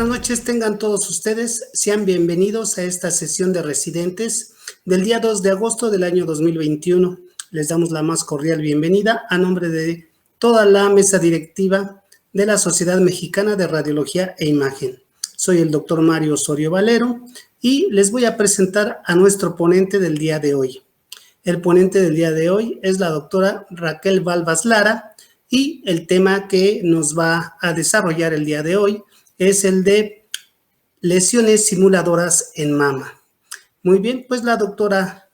buenas noches tengan todos ustedes. Sean bienvenidos a esta sesión de residentes del día 2 de agosto del año 2021. Les damos la más cordial bienvenida a nombre de toda la mesa directiva de la Sociedad Mexicana de Radiología e Imagen. Soy el doctor Mario Osorio Valero y les voy a presentar a nuestro ponente del día de hoy. El ponente del día de hoy es la doctora Raquel Balbas Lara y el tema que nos va a desarrollar el día de hoy es el de lesiones simuladoras en mama. Muy bien, pues la doctora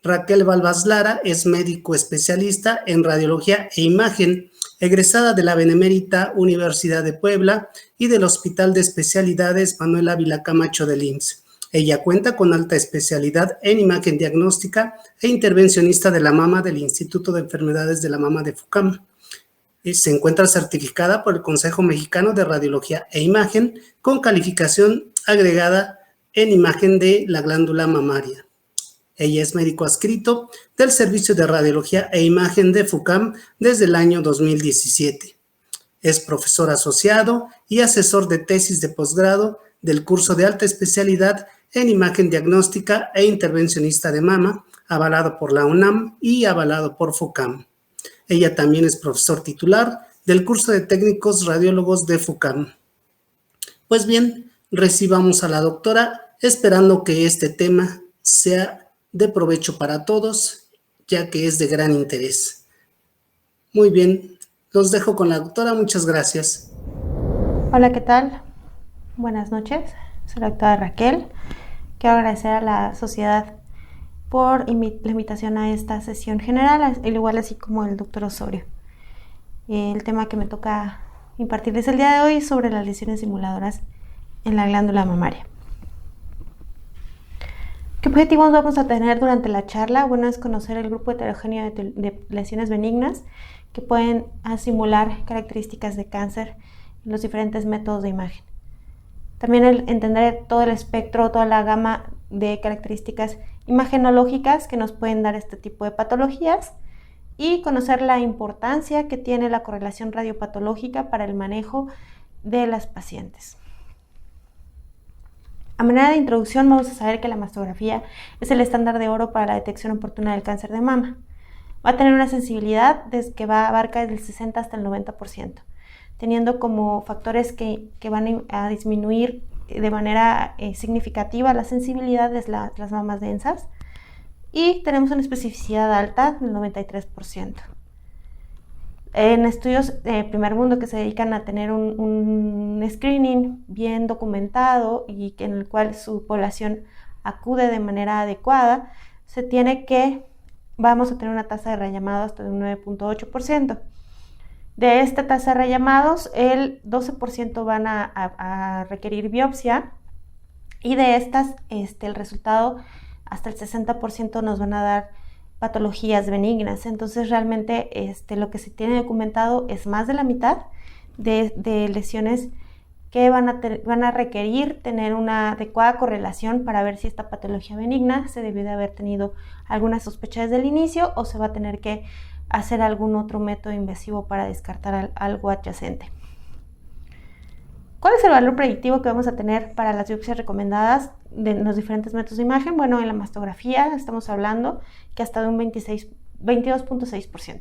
Raquel Balbas Lara es médico especialista en radiología e imagen, egresada de la Benemérita Universidad de Puebla y del Hospital de Especialidades Manuel Ávila Camacho del IMSS. Ella cuenta con alta especialidad en imagen diagnóstica e intervencionista de la mama del Instituto de Enfermedades de la Mama de FUCAM. Se encuentra certificada por el Consejo Mexicano de Radiología e Imagen con calificación agregada en imagen de la glándula mamaria. Ella es médico adscrito del Servicio de Radiología e Imagen de FUCAM desde el año 2017. Es profesor asociado y asesor de tesis de posgrado del curso de alta especialidad en imagen diagnóstica e intervencionista de mama, avalado por la UNAM y avalado por FUCAM. Ella también es profesor titular del curso de técnicos radiólogos de FUCAM. Pues bien, recibamos a la doctora esperando que este tema sea de provecho para todos, ya que es de gran interés. Muy bien, los dejo con la doctora, muchas gracias. Hola, ¿qué tal? Buenas noches, soy la doctora Raquel. Quiero agradecer a la sociedad por la invitación a esta sesión general, al igual así como el doctor Osorio. El tema que me toca impartirles el día de hoy es sobre las lesiones simuladoras en la glándula mamaria. ¿Qué objetivos vamos a tener durante la charla? Bueno, es conocer el grupo heterogéneo de lesiones benignas que pueden simular características de cáncer en los diferentes métodos de imagen. También entender todo el espectro, toda la gama de características imagenológicas que nos pueden dar este tipo de patologías y conocer la importancia que tiene la correlación radiopatológica para el manejo de las pacientes. A manera de introducción, vamos a saber que la mastografía es el estándar de oro para la detección oportuna del cáncer de mama. Va a tener una sensibilidad que abarca desde el 60 hasta el 90%, teniendo como factores que van a disminuir de manera significativa la sensibilidad de las mamas densas, y tenemos una especificidad alta del 93%. En estudios de primer mundo que se dedican a tener un screening bien documentado y en el cual su población acude de manera adecuada, se tiene que vamos a tener una tasa de rellamado hasta de un 9.8%. De esta tasa de rellamados, el 12% van a requerir biopsia, y de estas el resultado hasta el 60% nos van a dar patologías benignas. Entonces realmente lo que se tiene documentado es más de la mitad de lesiones que van a requerir tener una adecuada correlación para ver si esta patología benigna se debió de haber tenido alguna sospecha desde el inicio o se va a tener que hacer algún otro método invasivo para descartar algo adyacente. ¿Cuál es el valor predictivo que vamos a tener para las biopsias recomendadas de los diferentes métodos de imagen? Bueno, en la mastografía estamos hablando que hasta de un 22.6%.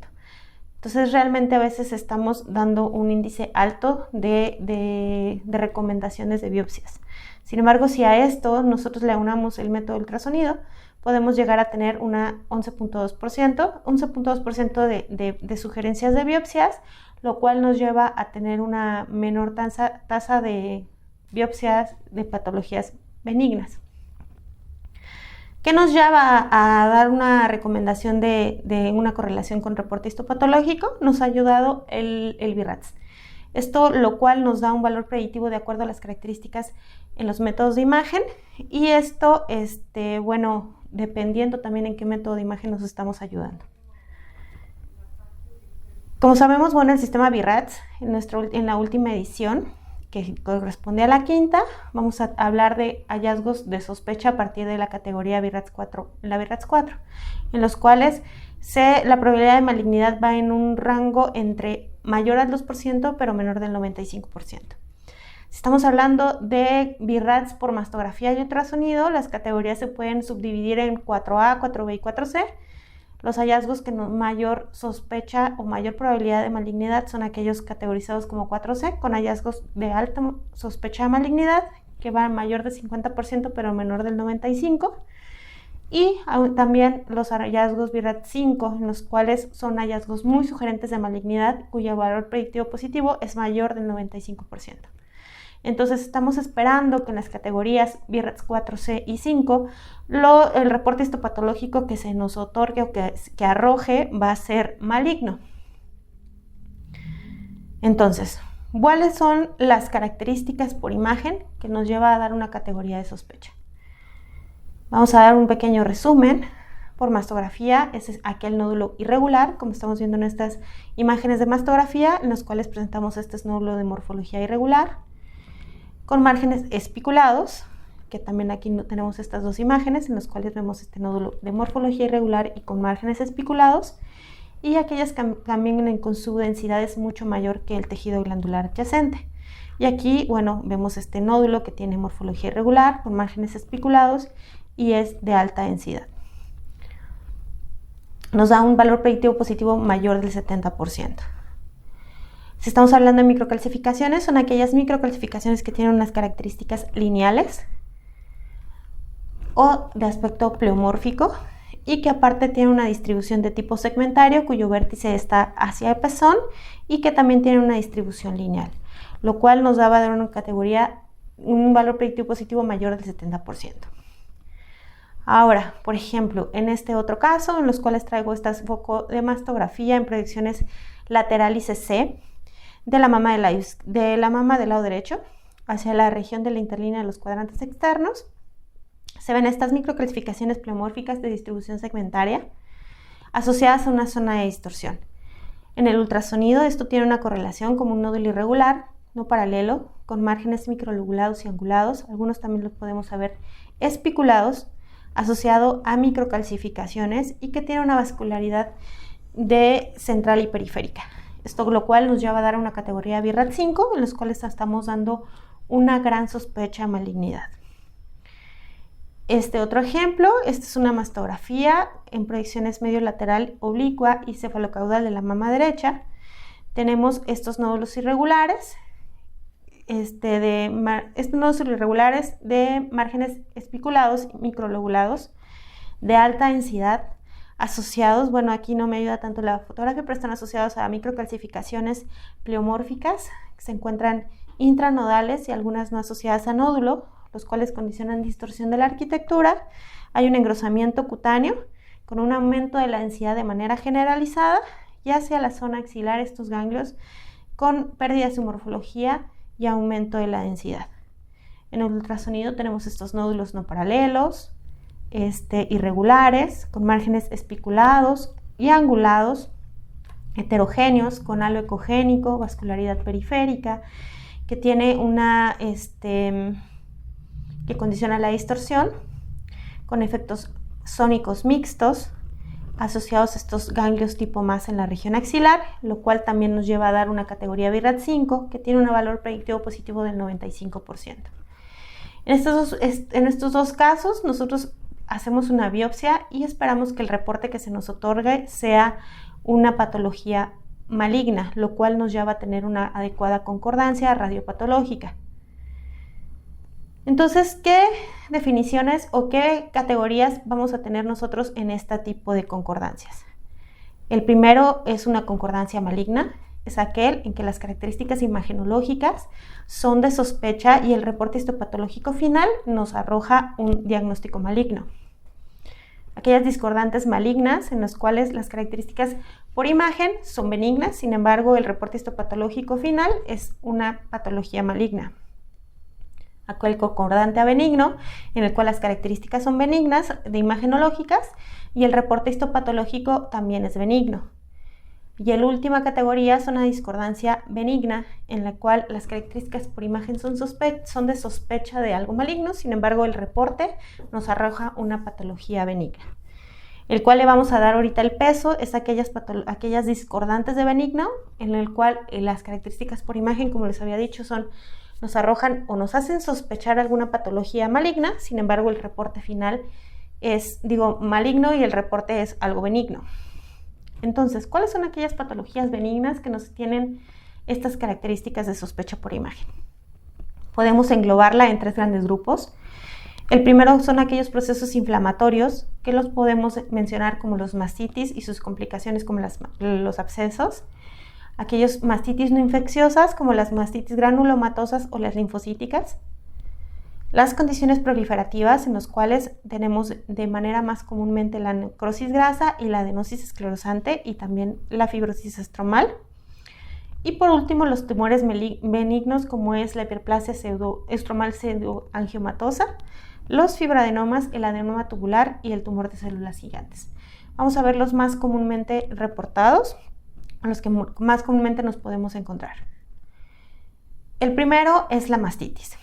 Entonces realmente a veces estamos dando un índice alto de recomendaciones de biopsias. Sin embargo, si a esto nosotros le aunamos el método de ultrasonido, podemos llegar a tener una 11.2% de sugerencias de biopsias, lo cual nos lleva a tener una menor tasa de biopsias de patologías benignas. ¿Qué nos lleva a dar una recomendación de una correlación con reporte histopatológico? Nos ha ayudado el BI-RADS. Esto lo cual nos da un valor predictivo de acuerdo a las características en los métodos de imagen, y esto, dependiendo también en qué método de imagen nos estamos ayudando. Como sabemos, el sistema BI-RADS en la última edición, que corresponde a la quinta, vamos a hablar de hallazgos de sospecha a partir de la categoría BI-RADS 4, la BI-RADS 4, en los cuales la probabilidad de malignidad va en un rango entre mayor al 2% pero menor del 95%. Si estamos hablando de BI-RADS por mastografía y ultrasonido, las categorías se pueden subdividir en 4A, 4B y 4C. Los hallazgos que mayor sospecha o mayor probabilidad de malignidad son aquellos categorizados como 4C, con hallazgos de alta sospecha de malignidad, que van mayor del 50% pero menor del 95%. Y también los hallazgos BI-RADS 5, en los cuales son hallazgos muy sugerentes de malignidad, cuyo valor predictivo positivo es mayor del 95%. Entonces estamos esperando que en las categorías BI-RADS 4C y 5 el reporte histopatológico que se nos otorgue o que arroje va a ser maligno. Entonces, ¿cuáles son las características por imagen que nos lleva a dar una categoría de sospecha? Vamos a dar un pequeño resumen. Por mastografía es aquel nódulo irregular, como estamos viendo en estas imágenes de mastografía, en las cuales presentamos este nódulo de morfología irregular, con márgenes espiculados, que también aquí tenemos estas dos imágenes en las cuales vemos este nódulo de morfología irregular y con márgenes espiculados, y aquellas que también con su densidad es mucho mayor que el tejido glandular adyacente. Y aquí, bueno, vemos este nódulo que tiene morfología irregular, con márgenes espiculados y es de alta densidad. Nos da un valor predictivo positivo mayor del 70%. Si estamos hablando de microcalcificaciones, son aquellas microcalcificaciones que tienen unas características lineales o de aspecto pleomórfico y que aparte tienen una distribución de tipo segmentario cuyo vértice está hacia el pezón y que también tiene una distribución lineal, lo cual nos va a dar una categoría, un valor predictivo positivo mayor del 70%. Ahora, por ejemplo, en este otro caso, en los cuales traigo este foco de mastografía en proyecciones lateral y CC de la mama del lado derecho hacia la región de la interlínea de los cuadrantes externos, se ven estas microcalcificaciones pleomórficas de distribución segmentaria asociadas a una zona de distorsión. En el ultrasonido esto tiene una correlación como un nódulo irregular, no paralelo, con márgenes microlobulados y angulados, algunos también los podemos ver espiculados, asociado a microcalcificaciones y que tiene una vascularidad de central y periférica. Esto lo cual nos lleva a dar una categoría BI-RADS 5, en los cuales estamos dando una gran sospecha de malignidad. Este otro ejemplo, esta es una mastografía en proyecciones medio lateral oblicua y cefalocaudal de la mama derecha. Tenemos estos nódulos irregulares, nódulos irregulares de márgenes espiculados y microlobulados de alta densidad asociados, bueno, aquí no me ayuda tanto la fotografía, pero están asociados a microcalcificaciones pleomórficas que se encuentran intranodales y algunas no asociadas a nódulo, los cuales condicionan distorsión de la arquitectura. Hay un engrosamiento cutáneo con un aumento de la densidad de manera generalizada y hacia la zona axilar estos ganglios con pérdida de su morfología y aumento de la densidad. En el ultrasonido tenemos estos nódulos no paralelos, irregulares, con márgenes espiculados y angulados, heterogéneos, con halo ecogénico, vascularidad periférica, que tiene una que condiciona la distorsión, con efectos sónicos mixtos, asociados a estos ganglios tipo masa en la región axilar, lo cual también nos lleva a dar una categoría BI-RADS 5 que tiene un valor predictivo positivo del 95%. En estos dos casos, nosotros hacemos una biopsia y esperamos que el reporte que se nos otorgue sea una patología maligna, lo cual nos lleva a tener una adecuada concordancia radiopatológica. Entonces, ¿qué definiciones o qué categorías vamos a tener nosotros en este tipo de concordancias? El primero es una concordancia maligna, es aquel en que las características imagenológicas son de sospecha y el reporte histopatológico final nos arroja un diagnóstico maligno. Aquellas discordantes malignas en las cuales las características por imagen son benignas, sin embargo el reporte histopatológico final es una patología maligna. Aquel concordante a benigno, en el cual las características son benignas de imagenológicas y el reporte histopatológico también es benigno. Y la última categoría es una discordancia benigna, en la cual las características por imagen son de sospecha de algo maligno, sin embargo el reporte nos arroja una patología benigna. El cual le vamos a dar ahorita el peso es aquellas discordantes de benigno, en el cual las características por imagen, como les había dicho, son nos arrojan o nos hacen sospechar alguna patología maligna. Sin embargo, el reporte final es, maligno, y el reporte es algo benigno. Entonces, ¿cuáles son aquellas patologías benignas que nos tienen estas características de sospecha por imagen? Podemos englobarla en 3 grandes grupos. El primero son aquellos procesos inflamatorios, que los podemos mencionar como los mastitis y sus complicaciones como los abscesos. Aquellos mastitis no infecciosas como las mastitis granulomatosas o las linfocíticas. Las condiciones proliferativas, en las cuales tenemos de manera más comúnmente la necrosis grasa y la adenosis esclerosante, y también la fibrosis estromal. Y por último, los tumores benignos, como es la hiperplasia estromal pseudoangiomatosa, los fibroadenomas, el adenoma tubular y el tumor de células gigantes. Vamos a ver los más comúnmente reportados, los que más comúnmente nos podemos encontrar. El primero es la mastitis.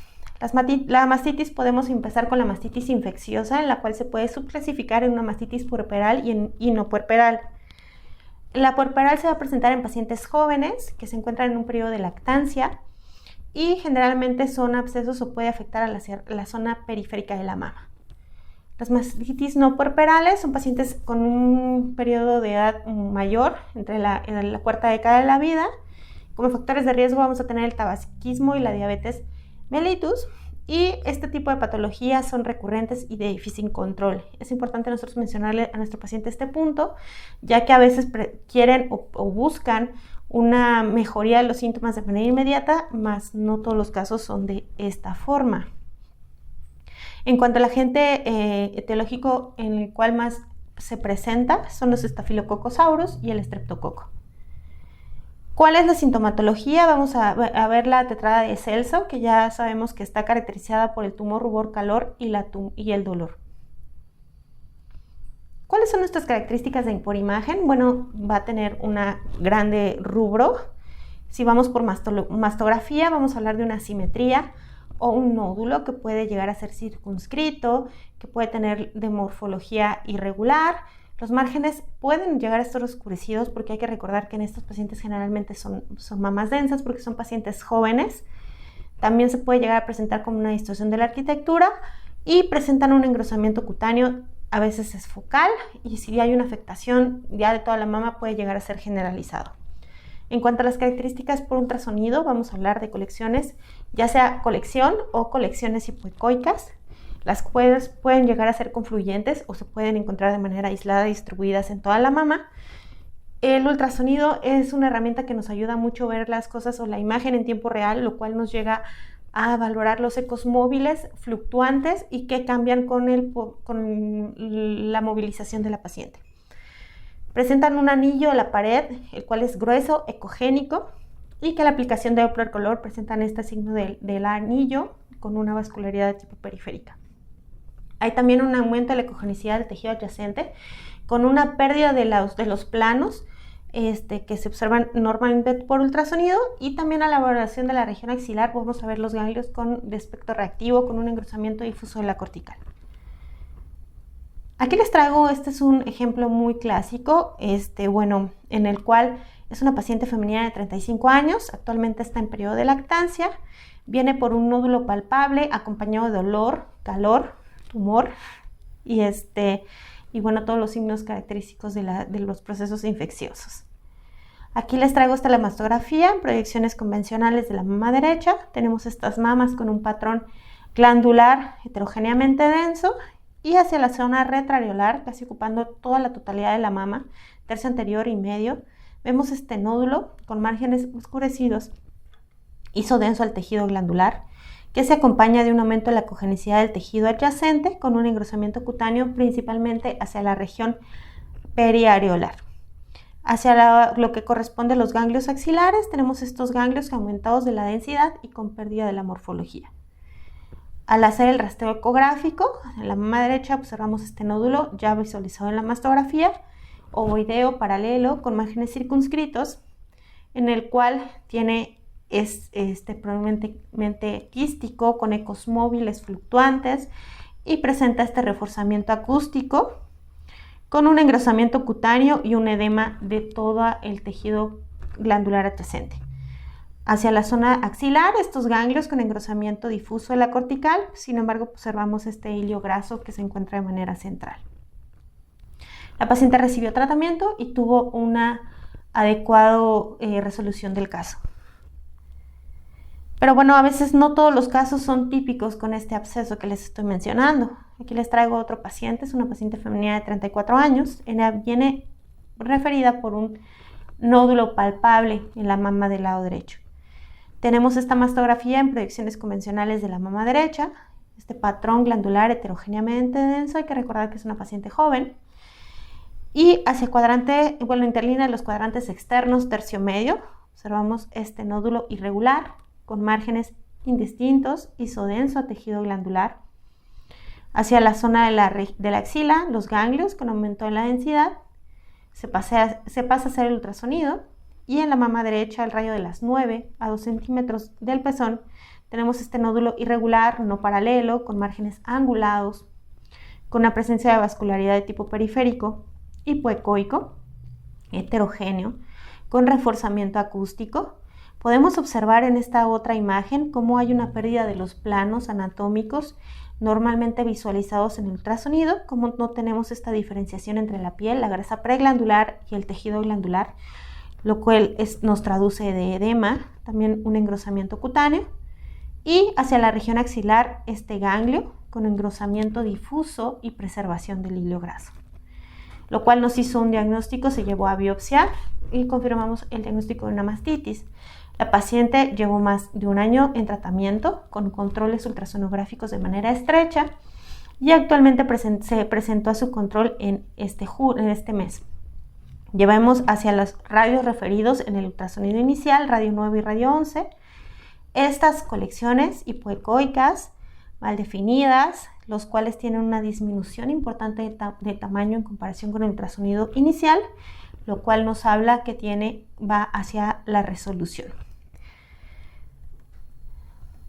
La mastitis, podemos empezar con la mastitis infecciosa, en la cual se puede subclasificar en una mastitis puerperal y no puerperal. La puerperal se va a presentar en pacientes jóvenes que se encuentran en un periodo de lactancia, y generalmente son abscesos o puede afectar a la zona periférica de la mama. Las mastitis no puerperales son pacientes con un periodo de edad mayor, en la cuarta década de la vida. Como factores de riesgo vamos a tener el tabaquismo y la diabetes mellitus, y este tipo de patologías son recurrentes y de difícil control. Es importante nosotros mencionarle a nuestro paciente este punto, ya que a veces quieren o buscan una mejoría de los síntomas de manera inmediata, mas no todos los casos son de esta forma. En cuanto al agente etiológico en el cual más se presenta, son los Staphylococcus aureus y el Streptococo. ¿Cuál es la sintomatología? Vamos a ver la tetrada de Celso, que ya sabemos que está caracterizada por el tumor, rubor, calor y el dolor. ¿Cuáles son nuestras características por imagen? Bueno, va a tener una grande rubro. Si vamos por mastografía, vamos a hablar de una asimetría o un nódulo que puede llegar a ser circunscrito, que puede tener de morfología irregular. Los márgenes pueden llegar a estar oscurecidos, porque hay que recordar que en estos pacientes generalmente son mamas densas, porque son pacientes jóvenes. También se puede llegar a presentar como una distorsión de la arquitectura, y presentan un engrosamiento cutáneo, a veces es focal, y si hay una afectación ya de toda la mama puede llegar a ser generalizado. En cuanto a las características por ultrasonido, vamos a hablar de colecciones, ya sea colección o colecciones hipoecoicas, las cuales pueden llegar a ser confluyentes o se pueden encontrar de manera aislada, distribuidas en toda la mama. El ultrasonido es una herramienta que nos ayuda mucho a ver las cosas o la imagen en tiempo real, lo cual nos llega a valorar los ecos móviles fluctuantes y que cambian con la movilización de la paciente. Presentan un anillo en la pared, el cual es grueso, ecogénico, y que la aplicación de Doppler color presentan este signo del anillo con una vascularidad de tipo periférica. Hay también un aumento de la ecogenicidad del tejido adyacente, con una pérdida de los planos que se observan normalmente por ultrasonido, y también a la valoración de la región axilar vamos a ver los ganglios de aspecto reactivo con un engrosamiento difuso de la cortical. Aquí les traigo, este es un ejemplo muy clásico, en el cual es una paciente femenina de 35 años, actualmente está en periodo de lactancia, viene por un nódulo palpable acompañado de dolor, calor, tumor y todos los signos característicos de los procesos infecciosos. Aquí les traigo la mastografía en proyecciones convencionales de la mama derecha. Tenemos estas mamas con un patrón glandular heterogéneamente denso, y hacia la zona retroareolar, casi ocupando toda la totalidad de la mama, tercio anterior y medio, vemos este nódulo con márgenes oscurecidos, isodenso al tejido glandular, que se acompaña de un aumento de la ecogenicidad del tejido adyacente con un engrosamiento cutáneo principalmente hacia la región periareolar. Hacia lo que corresponde a los ganglios axilares, tenemos estos ganglios aumentados de la densidad y con pérdida de la morfología. Al hacer el rastreo ecográfico, en la mama derecha observamos este nódulo ya visualizado en la mastografía, ovoideo paralelo con márgenes circunscritos, en el cual es probablemente quístico con ecos móviles fluctuantes, y presenta este reforzamiento acústico con un engrosamiento cutáneo y un edema de todo el tejido glandular adyacente. Hacia la zona axilar, estos ganglios con engrosamiento difuso de la cortical, sin embargo observamos este hilio graso que se encuentra de manera central. La paciente recibió tratamiento y tuvo una adecuada resolución del caso. Pero bueno, a veces no todos los casos son típicos con este absceso que les estoy mencionando. Aquí les traigo otro paciente, es una paciente femenina de 34 años. Ella viene referida por un nódulo palpable en la mama del lado derecho. Tenemos esta mastografía en proyecciones convencionales de la mama derecha, este patrón glandular heterogéneamente denso, hay que recordar que es una paciente joven. Y hacia cuadrante, interlínea de los cuadrantes externos, tercio medio, observamos este nódulo irregular con márgenes indistintos, isodenso a tejido glandular. Hacia la zona de la axila, los ganglios con aumento en la densidad, se pasa a hacer el ultrasonido. Y en la mama derecha, al rayo de las 9 a 2 centímetros del pezón, tenemos este nódulo irregular, no paralelo, con márgenes angulados, con una presencia de vascularidad de tipo periférico, hipoecoico, heterogéneo, con reforzamiento acústico. Podemos observar en esta otra imagen cómo hay una pérdida de los planos anatómicos normalmente visualizados en el ultrasonido, como no tenemos esta diferenciación entre la piel, la grasa preglandular y el tejido glandular, lo cual nos traduce de edema, también un engrosamiento cutáneo, y hacia la región axilar este ganglio con engrosamiento difuso y preservación del hilio graso, lo cual nos hizo un diagnóstico, se llevó a biopsia y confirmamos el diagnóstico de una mastitis. La paciente llevó más de un año en tratamiento con controles ultrasonográficos de manera estrecha y actualmente se presentó a su control en este mes. Llevamos hacia los radios referidos en el ultrasonido inicial, radio 9 y radio 11, estas colecciones hipoecoicas mal definidas, los cuales tienen una disminución importante de tamaño en comparación con el ultrasonido inicial, lo cual nos habla que va hacia la resolución.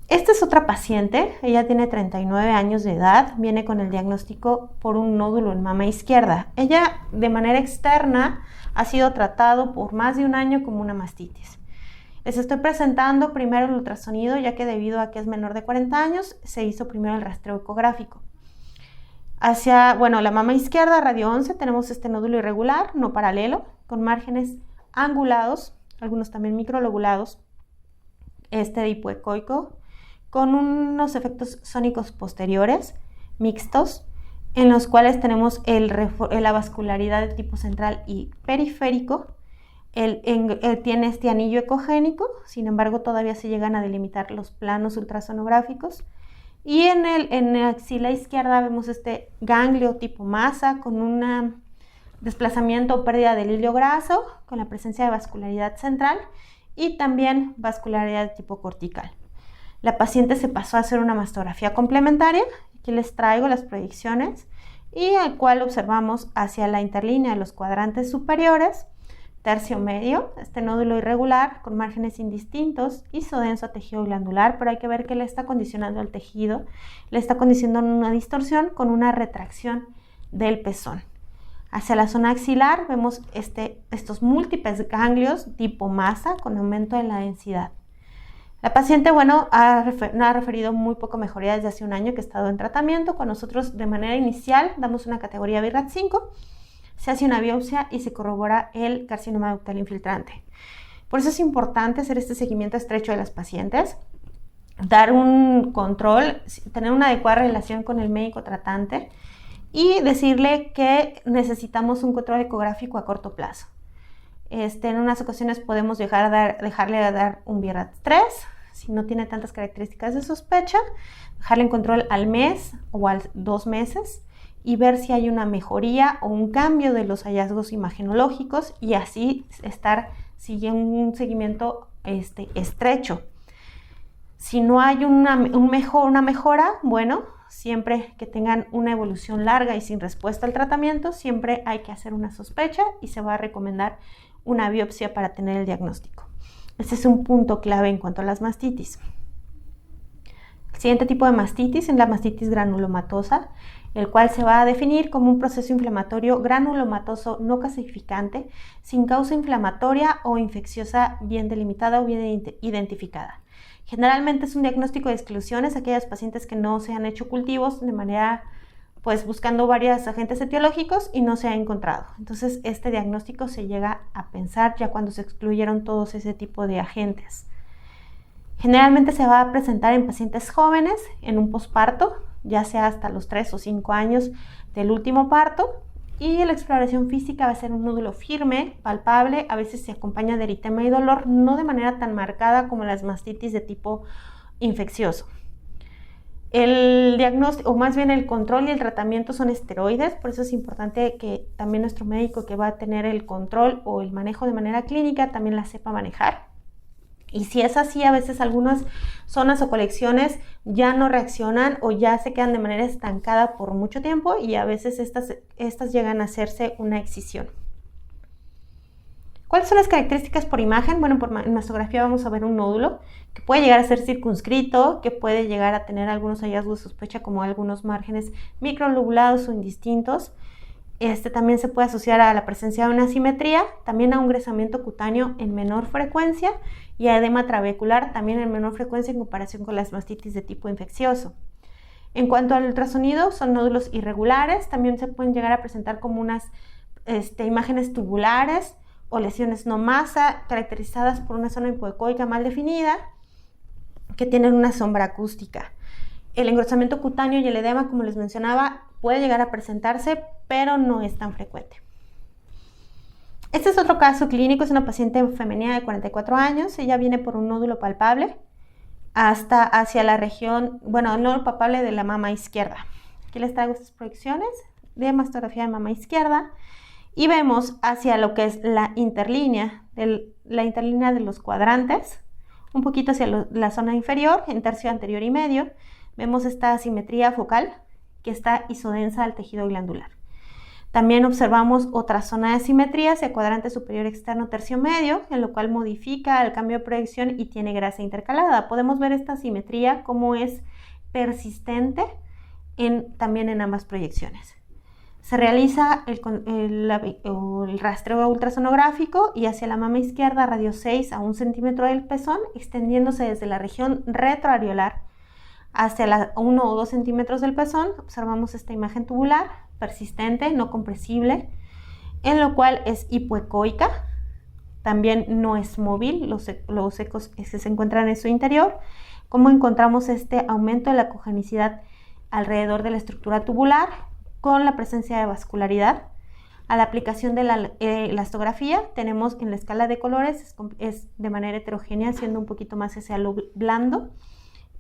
Esta es otra paciente, ella tiene 39 años de edad, viene con el diagnóstico por un nódulo en mama izquierda. Ella de manera externa ha sido tratado por más de un año como una mastitis. Les estoy presentando primero el ultrasonido, ya que debido a que es menor de 40 años, se hizo primero el rastreo ecográfico. Hacia, la mama izquierda, radio 11, tenemos este nódulo irregular, no paralelo, con márgenes angulados, algunos también microlobulados, de hipoecoico, con unos efectos sónicos posteriores, mixtos, en los cuales tenemos la vascularidad de tipo central y periférico. Tiene este anillo ecogénico, sin embargo todavía se llegan a delimitar los planos ultrasonográficos. Y en la axila izquierda vemos este ganglio tipo masa con un desplazamiento o pérdida del hilio graso, con la presencia de vascularidad central y también vascularidad de tipo cortical. La paciente se pasó a hacer una mastografía complementaria. Aquí les traigo las proyecciones y al cual observamos hacia la interlínea de los cuadrantes superiores, tercio medio, este nódulo irregular con márgenes indistintos, isodenso a tejido glandular, pero hay que ver que le está condicionando al tejido, le está condicionando una distorsión con una retracción del pezón. Hacia la zona axilar vemos estos múltiples ganglios tipo masa con aumento en la densidad. La paciente, ha referido muy poco mejoría desde hace un año que ha estado en tratamiento. Con nosotros de manera inicial damos una categoría BI-RADS 5, se hace una biopsia y se corrobora el carcinoma ductal infiltrante. Por eso es importante hacer este seguimiento estrecho de las pacientes, dar un control, tener una adecuada relación con el médico tratante y decirle que necesitamos un control ecográfico a corto plazo. En unas ocasiones podemos dejarle dar un BI-RADS 3, si no tiene tantas características de sospecha, dejarle en control al mes o a 2 meses y ver si hay una mejoría o un cambio de los hallazgos imagenológicos y así estar siguiendo un seguimiento estrecho. Si no hay una mejora, siempre que tengan una evolución larga y sin respuesta al tratamiento, siempre hay que hacer una sospecha y se va a recomendar una biopsia para tener el diagnóstico. Este es un punto clave en cuanto a las mastitis. El siguiente tipo de mastitis es la mastitis granulomatosa, el cual se va a definir como un proceso inflamatorio granulomatoso no calcificante, sin causa inflamatoria o infecciosa bien delimitada o bien identificada. Generalmente es un diagnóstico de exclusiones, aquellas pacientes que no se han hecho cultivos de manera, pues buscando varios agentes etiológicos y no se ha encontrado. Entonces este diagnóstico se llega a pensar ya cuando se excluyeron todos ese tipo de agentes. Generalmente se va a presentar en pacientes jóvenes en un posparto, ya sea hasta los 3 o 5 años del último parto, y la exploración física va a ser un nódulo firme, palpable, a veces se acompaña de eritema y dolor, no de manera tan marcada como las mastitis de tipo infeccioso. El diagnóstico, o más bien el control y el tratamiento son esteroides, por eso es importante que también nuestro médico que va a tener el control o el manejo de manera clínica también la sepa manejar. Y si es así, a veces algunas zonas o colecciones ya no reaccionan o ya se quedan de manera estancada por mucho tiempo y a veces estas llegan a hacerse una excisión. ¿Cuáles son las características por imagen? Bueno, en mastografía vamos a ver un nódulo que puede llegar a ser circunscrito, que puede llegar a tener algunos hallazgos de sospecha como algunos márgenes microlobulados o indistintos. También se puede asociar a la presencia de una asimetría, también a un gruesamiento cutáneo en menor frecuencia y a edema trabecular también en menor frecuencia en comparación con las mastitis de tipo infeccioso. En cuanto al ultrasonido, son nódulos irregulares, también se pueden llegar a presentar como unas imágenes tubulares o lesiones no masa caracterizadas por una zona hipoecoica mal definida que tienen una sombra acústica. El engrosamiento cutáneo y el edema, como les mencionaba, puede llegar a presentarse, pero no es tan frecuente. Este es otro caso clínico, es una paciente femenina de 44 años, ella viene por un nódulo palpable hacia la región, el nódulo palpable de la mama izquierda. Aquí les traigo estas proyecciones de mastografía de mama izquierda y vemos hacia lo que es la interlínea de los cuadrantes, un poquito hacia la zona inferior, en tercio anterior y medio, vemos esta asimetría focal que está isodensa al tejido glandular. También observamos otra zona de asimetría hacia cuadrante superior externo tercio medio, en lo cual modifica el cambio de proyección y tiene grasa intercalada. Podemos ver esta asimetría como es persistente también en ambas proyecciones. Se realiza el rastreo ultrasonográfico y hacia la mama izquierda radio 6 a 1 centímetro del pezón, extendiéndose desde la región retroareolar hacia 1 o 2 centímetros del pezón. Observamos esta imagen tubular persistente, no compresible, en lo cual es hipoecoica, también no es móvil, los ecos que se encuentran en su interior. Como encontramos este aumento de la cogenicidad alrededor de la estructura tubular con la presencia de vascularidad. A la aplicación de la elastografía tenemos en la escala de colores es de manera heterogénea, siendo un poquito más hacia lo blando.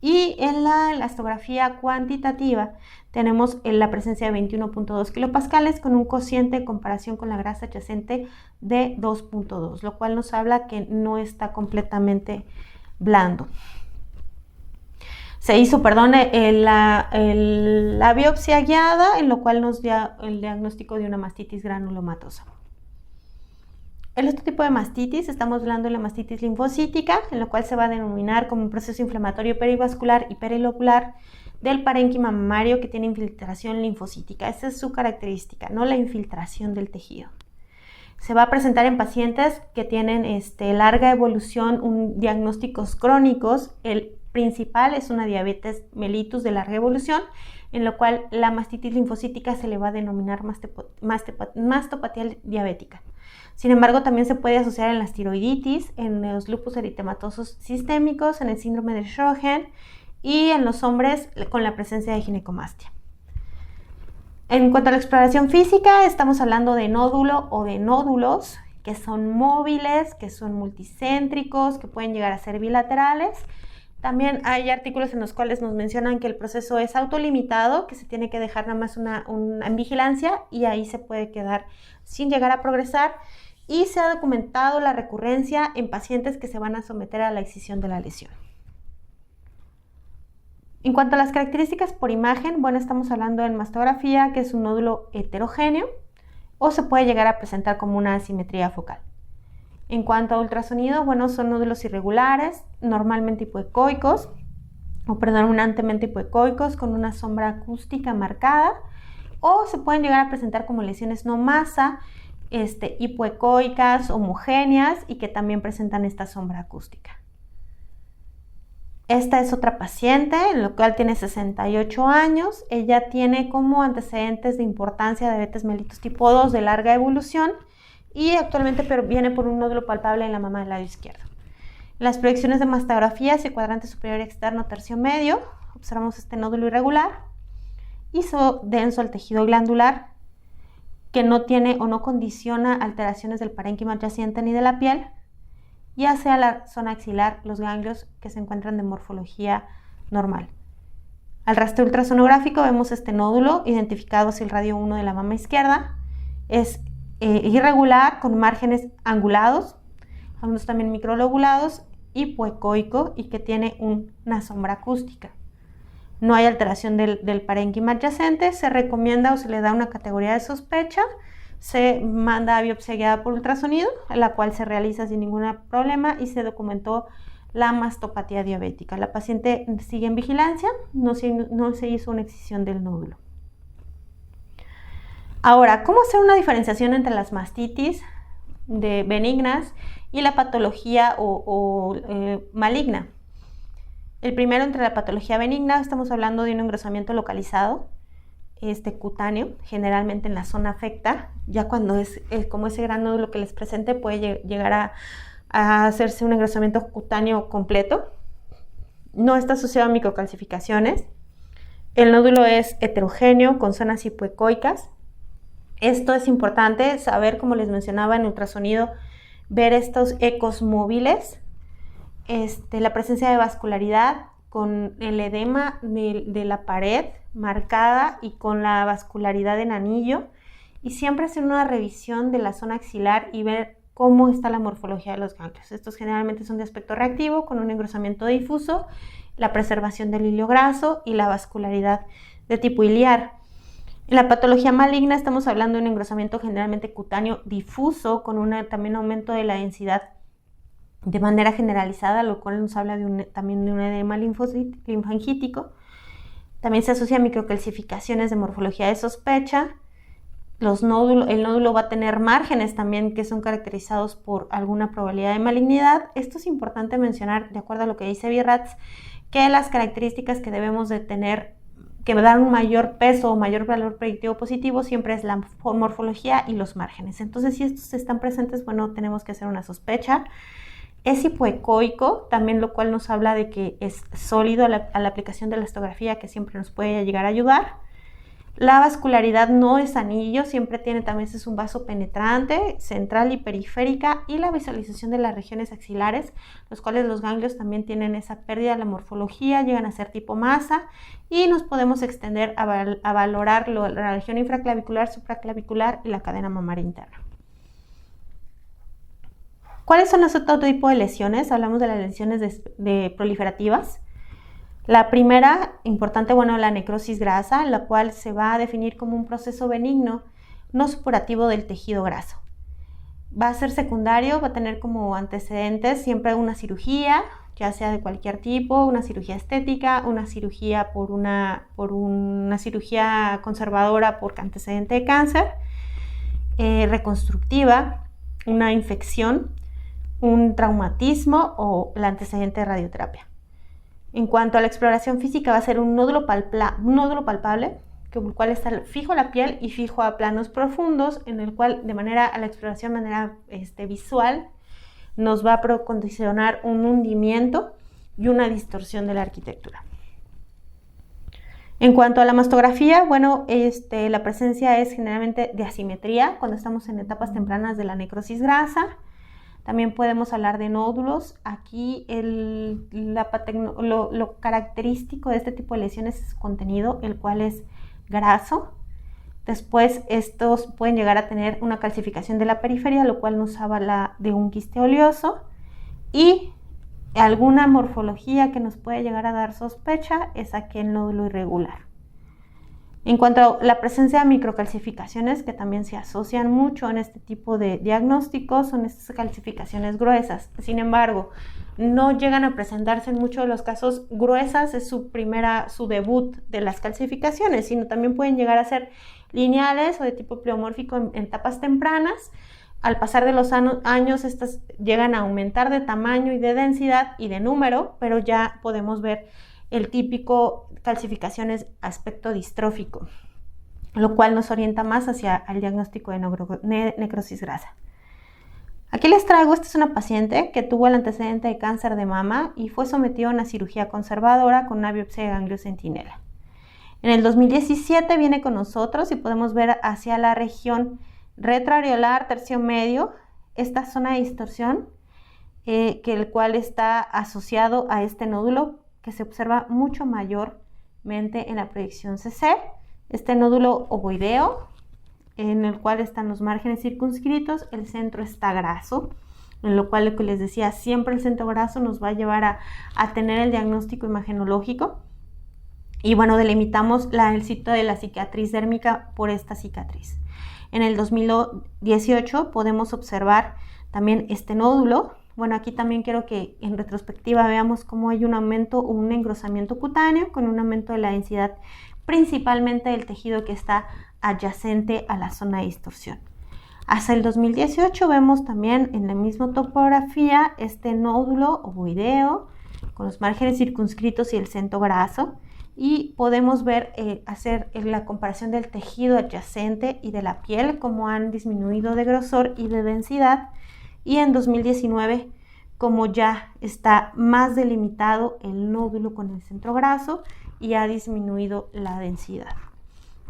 Y en la elastografía cuantitativa tenemos la presencia de 21.2 kilopascales con un cociente de comparación con la grasa adyacente de 2.2, lo cual nos habla que no está completamente blando. Se hizo, la biopsia guiada, en lo cual nos dio el diagnóstico de una mastitis granulomatosa. En este tipo de mastitis estamos hablando de la mastitis linfocítica, en lo cual se va a denominar como un proceso inflamatorio perivascular y perilobular del parénquima mamario que tiene infiltración linfocítica. Esa es su característica, no la infiltración del tejido. Se va a presentar en pacientes que tienen larga evolución, diagnósticos crónicos. El principal es una diabetes mellitus de larga evolución, en lo cual la mastitis linfocítica se le va a denominar mastopatía diabética. Sin embargo, también se puede asociar en las tiroiditis, en los lupus eritematosos sistémicos, en el síndrome de Sjögren y en los hombres con la presencia de ginecomastia. En cuanto a la exploración física, estamos hablando de nódulo o de nódulos que son móviles, que son multicéntricos, que pueden llegar a ser bilaterales. También hay artículos en los cuales nos mencionan que el proceso es autolimitado, que se tiene que dejar nada más una en vigilancia y ahí se puede quedar sin llegar a progresar. Y se ha documentado la recurrencia en pacientes que se van a someter a la excisión de la lesión. En cuanto a las características por imagen, estamos hablando en mastografía, que es un nódulo heterogéneo, o se puede llegar a presentar como una asimetría focal. En cuanto a ultrasonido, son nódulos irregulares, normalmente hipoecoicos, o predominantemente hipoecoicos con una sombra acústica marcada, o se pueden llegar a presentar como lesiones no masa, hipoecoicas, homogéneas y que también presentan esta sombra acústica. Esta es otra paciente, en lo cual tiene 68 años. Ella tiene como antecedentes de importancia diabetes mellitus tipo 2 de larga evolución y actualmente viene por un nódulo palpable en la mama del lado izquierdo. En las proyecciones de mastografía hacia cuadrante superior externo tercio medio, observamos este nódulo irregular, denso al tejido glandular, que no tiene o no condiciona alteraciones del parénquima adyacente ni de la piel, y hacia la zona axilar los ganglios que se encuentran de morfología normal. Al rastreo ultrasonográfico vemos este nódulo identificado hacia el radio 1 de la mama izquierda. Es irregular, con márgenes angulados, algunos también microlobulados, hipoecoico y que tiene una sombra acústica. No hay alteración del parénquima adyacente. Se recomienda o se le da una categoría de sospecha. Se manda a biopsia guiada por ultrasonido, la cual se realiza sin ningún problema y se documentó la mastopatía diabética. La paciente sigue en vigilancia, no se hizo una excisión del nódulo. Ahora, ¿cómo hacer una diferenciación entre las mastitis benignas y la patología maligna? El primero, entre la patología benigna, estamos hablando de un engrosamiento localizado, cutáneo, generalmente en la zona afecta. Ya cuando es como ese gran nódulo que les presenté, puede llegar a hacerse un engrosamiento cutáneo completo. No está asociado a microcalcificaciones. El nódulo es heterogéneo con zonas hipoecoicas. Esto es importante saber, como les mencionaba en ultrasonido, ver estos ecos móviles, la presencia de vascularidad con el edema de la pared marcada y con la vascularidad en anillo, y siempre hacer una revisión de la zona axilar y ver cómo está la morfología de los ganglios. Estos generalmente son de aspecto reactivo, con un engrosamiento difuso, la preservación del hilio graso y la vascularidad de tipo iliar. En la patología maligna estamos hablando de un engrosamiento generalmente cutáneo difuso con también aumento de la densidad de manera generalizada, lo cual nos habla también de un edema linfangítico. También se asocia a microcalcificaciones de morfología de sospecha. El nódulo va a tener márgenes también que son caracterizados por alguna probabilidad de malignidad. Esto es importante mencionar, de acuerdo a lo que dice Virats, que las características que debemos de tener que dan un mayor peso o mayor valor predictivo positivo siempre es la morfología y los márgenes. Entonces, si estos están presentes, bueno, tenemos que hacer una sospecha. Es hipoecoico, también, lo cual nos habla de que es sólido a la aplicación de la elastografía, que siempre nos puede llegar a ayudar. La vascularidad no es anillo, siempre tiene también es un vaso penetrante, central y periférica, y la visualización de las regiones axilares, los cuales los ganglios también tienen esa pérdida de la morfología, llegan a ser tipo masa, y nos podemos extender a valorar la región infraclavicular, supraclavicular y la cadena mamaria interna. ¿Cuáles son los otros tipos de lesiones? Hablamos de las lesiones proliferativas. La primera, importante, la necrosis grasa, la cual se va a definir como un proceso benigno no supurativo del tejido graso. Va a ser secundario, va a tener como antecedentes siempre una cirugía, ya sea de cualquier tipo, una cirugía estética, una cirugía por una cirugía conservadora por antecedente de cáncer, reconstructiva, una infección, un traumatismo o el antecedente de radioterapia. En cuanto a la exploración física, va a ser un nódulo palpable, el cual está fijo a la piel y fijo a planos profundos, en el cual a la exploración de manera visual nos va a condicionar un hundimiento y una distorsión de la arquitectura. En cuanto a la mastografía, la presencia es generalmente de asimetría cuando estamos en etapas tempranas de la necrosis grasa. También podemos hablar de nódulos. Aquí lo característico de este tipo de lesiones es su contenido, el cual es graso. Después estos pueden llegar a tener una calcificación de la periferia, lo cual nos habla de un quiste oleoso, y alguna morfología que nos puede llegar a dar sospecha es aquel nódulo irregular. En cuanto a la presencia de microcalcificaciones, que también se asocian mucho en este tipo de diagnósticos, son estas calcificaciones gruesas. Sin embargo, no llegan a presentarse en muchos de los casos gruesas, es su debut de las calcificaciones, sino también pueden llegar a ser lineales o de tipo pleomórfico en etapas tempranas. Al pasar de los años, estas llegan a aumentar de tamaño y de densidad y de número, pero ya podemos ver el típico calcificaciones aspecto distrófico, lo cual nos orienta más hacia el diagnóstico de necrosis grasa. Aquí les traigo, esta es una paciente que tuvo el antecedente de cáncer de mama y fue sometida a una cirugía conservadora con una biopsia de ganglio centinela. En el 2017 viene con nosotros y podemos ver hacia la región retroareolar tercio medio, esta zona de distorsión, el cual está asociado a este nódulo que se observa mucho mayormente en la proyección CC, este nódulo ovoideo, en el cual están los márgenes circunscritos, el centro está graso, en lo cual, lo que les decía, siempre el centro graso nos va a llevar a tener el diagnóstico imagenológico. Y bueno, delimitamos el sitio de la cicatriz dérmica por esta cicatriz. En el 2018 podemos observar también este nódulo. Bueno, aquí también quiero que en retrospectiva veamos cómo hay un aumento o un engrosamiento cutáneo con un aumento de la densidad, principalmente del tejido que está adyacente a la zona de distorsión. Hasta el 2018 vemos también en la misma topografía este nódulo ovoideo con los márgenes circunscritos y el centro graso. Y podemos ver, hacer la comparación del tejido adyacente y de la piel, cómo han disminuido de grosor y de densidad. Y en 2019, como ya está más delimitado el nódulo con el centro graso y ha disminuido la densidad.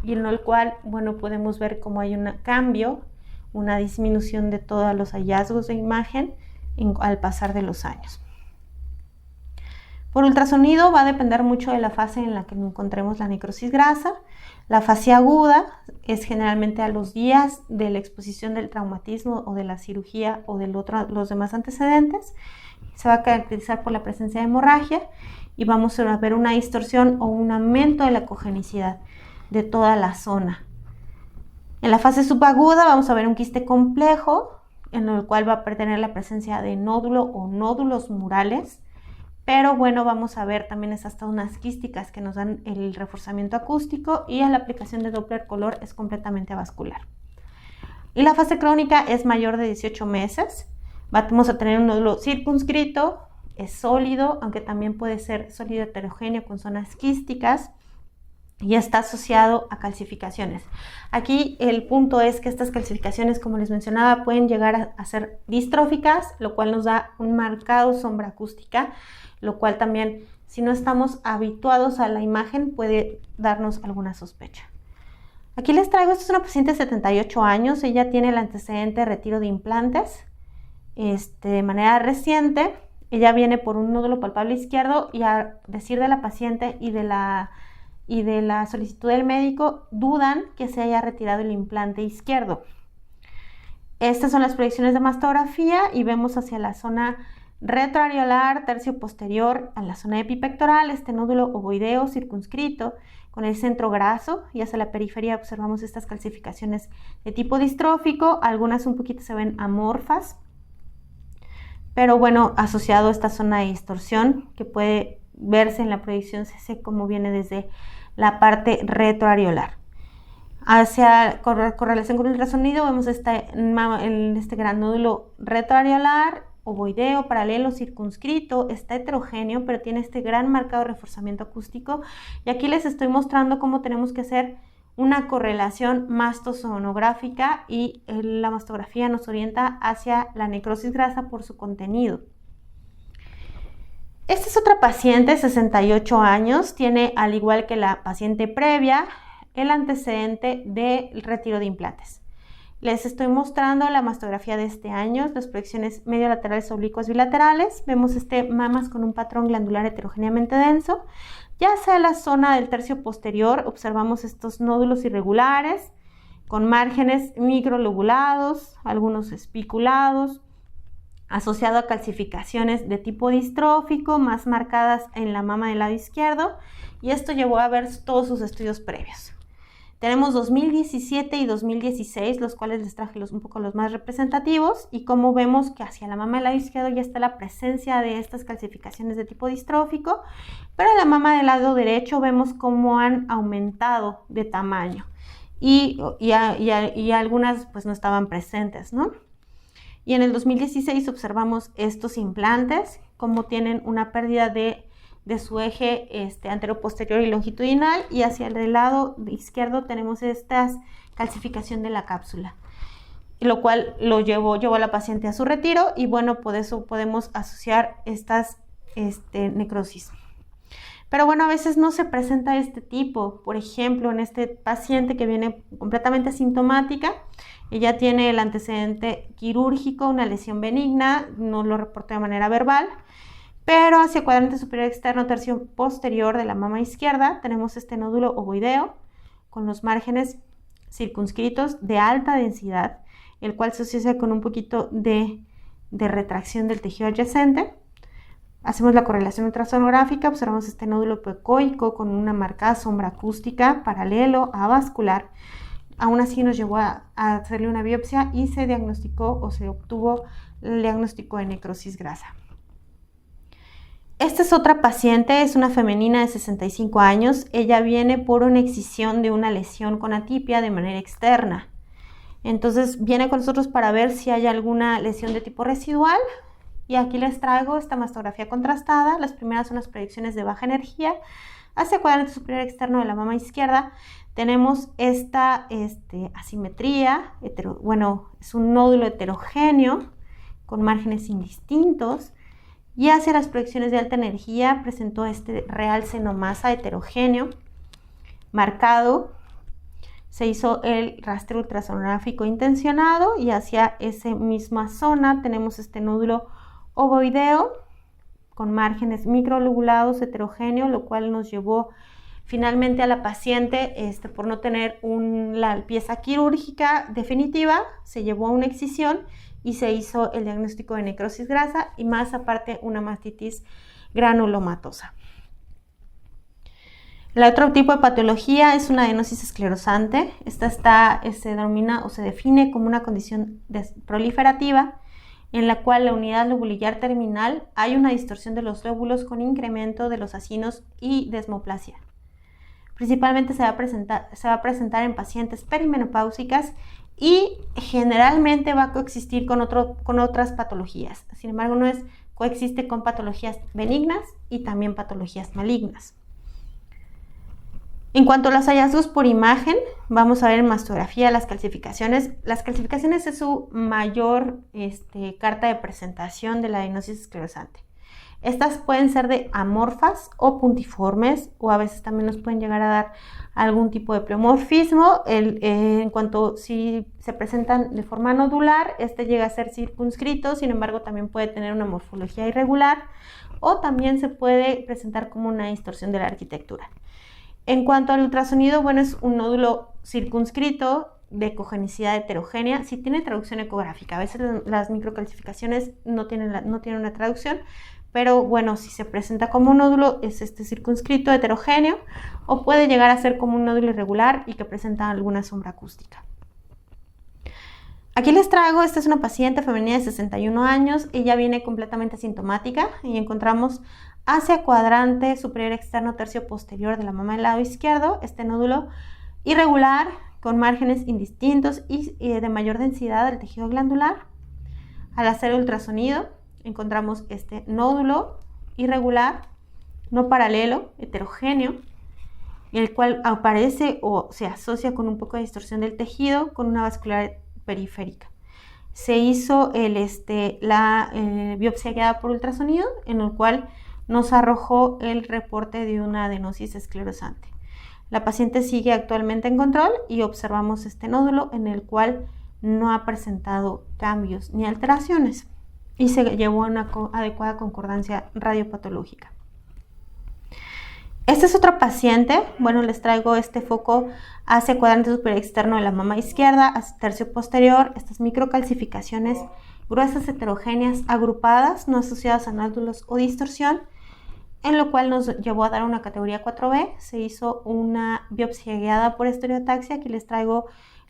Y en el cual, bueno, podemos ver cómo hay un cambio, una disminución de todos los hallazgos de imagen al pasar de los años. Por ultrasonido va a depender mucho de la fase en la que encontremos la necrosis grasa. La fase aguda es generalmente a los días de la exposición del traumatismo o de la cirugía o los demás antecedentes. Se va a caracterizar por la presencia de hemorragia y vamos a ver una distorsión o un aumento de la cogenicidad de toda la zona. En la fase subaguda vamos a ver un quiste complejo en el cual va a tener la presencia de nódulo o nódulos murales. Pero bueno, vamos a ver también estas zonas quísticas que nos dan el reforzamiento acústico y a la aplicación de Doppler color es completamente avascular. Y la fase crónica es mayor de 18 meses. Vamos a tener un nódulo circunscrito, es sólido, aunque también puede ser sólido heterogéneo con zonas quísticas y está asociado a calcificaciones. Aquí el punto es que estas calcificaciones, como les mencionaba, pueden llegar a ser distróficas, lo cual nos da un marcado sombra acústica, lo cual también, si no estamos habituados a la imagen, puede darnos alguna sospecha. Aquí les traigo, esta es una paciente de 78 años, ella tiene el antecedente de retiro de implantes de manera reciente. Ella viene por un nódulo palpable izquierdo y a decir de la paciente y de la solicitud del médico, dudan que se haya retirado el implante izquierdo. Estas son las proyecciones de mastografía y vemos hacia la zona retroareolar, tercio posterior, a la zona epipectoral, este nódulo ovoideo circunscrito con el centro graso, y hacia la periferia observamos estas calcificaciones de tipo distrófico, algunas un poquito se ven amorfas, pero bueno, asociado a esta zona de distorsión que puede verse en la proyección CC como viene desde la parte retroareolar. Hacia correlación con el ultrasonido vemos este gran nódulo retroareolar, ovoideo, paralelo, circunscrito, está heterogéneo, pero tiene este gran marcado reforzamiento acústico. Y aquí les estoy mostrando cómo tenemos que hacer una correlación mastosonográfica y la mastografía nos orienta hacia la necrosis grasa por su contenido. Esta es otra paciente, 68 años, tiene, al igual que la paciente previa, el antecedente del retiro de implantes. Les estoy mostrando la mastografía de este año, las proyecciones mediolaterales, oblicuas, bilaterales. Vemos mamas con un patrón glandular heterogéneamente denso. Ya sea la zona del tercio posterior, observamos estos nódulos irregulares con márgenes microlobulados, algunos espiculados, asociado a calcificaciones de tipo distrófico más marcadas en la mama del lado izquierdo, y esto llevó a ver todos sus estudios previos. Tenemos 2017 y 2016, los cuales les traje un poco los más representativos, y como vemos que hacia la mama del lado izquierdo ya está la presencia de estas calcificaciones de tipo distrófico, pero en la mama del lado derecho vemos cómo han aumentado de tamaño y algunas pues no estaban presentes, ¿no? Y en el 2016 observamos estos implantes, cómo tienen una pérdida de su eje anteroposterior y longitudinal, y hacia el lado izquierdo tenemos esta calcificación de la cápsula, lo cual llevó a la paciente a su retiro, y bueno, por eso podemos asociar estas necrosis. Pero bueno, a veces no se presenta este tipo. Por ejemplo, en este paciente que viene completamente asintomática, ella tiene el antecedente quirúrgico, una lesión benigna, no lo reportó de manera verbal, pero hacia cuadrante superior externo tercio posterior de la mama izquierda tenemos este nódulo ovoideo con los márgenes circunscritos de alta densidad, el cual se asocia con un poquito de retracción del tejido adyacente. Hacemos la correlación ultrasonográfica, observamos este nódulo hipoecoico con una marcada sombra acústica paralelo a vascular. Aún así nos llevó a hacerle una biopsia y se diagnosticó o se obtuvo el diagnóstico de necrosis grasa. Esta es otra paciente, es una femenina de 65 años. Ella viene por una excisión de una lesión con atipia de manera externa. Entonces viene con nosotros para ver si hay alguna lesión de tipo residual. Y aquí les traigo esta mastografía contrastada. Las primeras son las proyecciones de baja energía. Hacia cuadrante superior externo de la mama izquierda tenemos esta asimetría. Es un nódulo heterogéneo con márgenes indistintos. Y hacia las proyecciones de alta energía presentó este realce no masa heterogéneo marcado. Se hizo el rastreo ultrasonográfico intencionado y hacia esa misma zona tenemos este nódulo ovoideo con márgenes microlobulados heterogéneos, lo cual nos llevó finalmente a la paciente, por no tener la pieza quirúrgica definitiva, se llevó a una excisión y se hizo el diagnóstico de necrosis grasa y más aparte una mastitis granulomatosa. El otro tipo de patología es una adenosis esclerosante. Esta se denomina o se define como una condición proliferativa en la cual la unidad lobulillar terminal hay una distorsión de los lóbulos con incremento de los acinos y desmoplasia. Principalmente se va a presentar en pacientes perimenopáusicas y generalmente va a coexistir con otras patologías. Sin embargo, coexiste con patologías benignas y también patologías malignas. En cuanto a los hallazgos por imagen, vamos a ver en mastografía las calcificaciones. Las calcificaciones es su mayor carta de presentación de la adenosis esclerosante. Estas pueden ser de amorfas o puntiformes, o a veces también nos pueden llegar a dar algún tipo de pleomorfismo. En cuanto si se presentan de forma nodular, llega a ser circunscrito, sin embargo también puede tener una morfología irregular o también se puede presentar como una distorsión de la arquitectura. En cuanto al ultrasonido, es un nódulo circunscrito de ecogenicidad heterogénea. Si tiene traducción ecográfica, a veces las microcalcificaciones no tienen una traducción, pero si se presenta como un nódulo es circunscrito heterogéneo o puede llegar a ser como un nódulo irregular y que presenta alguna sombra acústica. Aquí les traigo, esta es una paciente femenina de 61 años, ella viene completamente asintomática y encontramos hacia cuadrante superior externo tercio posterior de la mama del lado izquierdo este nódulo irregular con márgenes indistintos y de mayor densidad del tejido glandular. Al hacer ultrasonido encontramos este nódulo irregular, no paralelo, heterogéneo, el cual aparece o se asocia con un poco de distorsión del tejido con una vascularidad periférica. Se hizo la biopsia guiada por ultrasonido, en el cual nos arrojó el reporte de una adenosis esclerosante. La paciente sigue actualmente en control y observamos este nódulo en el cual no ha presentado cambios ni alteraciones y se llevó a una adecuada concordancia radiopatológica. Esta es otra paciente, les traigo este foco hacia cuadrante superior externo de la mama izquierda, hacia tercio posterior, estas microcalcificaciones gruesas heterogéneas agrupadas, no asociadas a nódulos o distorsión. en lo cual nos llevó a dar una categoría 4B. Se hizo una biopsia guiada por estereotaxia. Aquí les traigo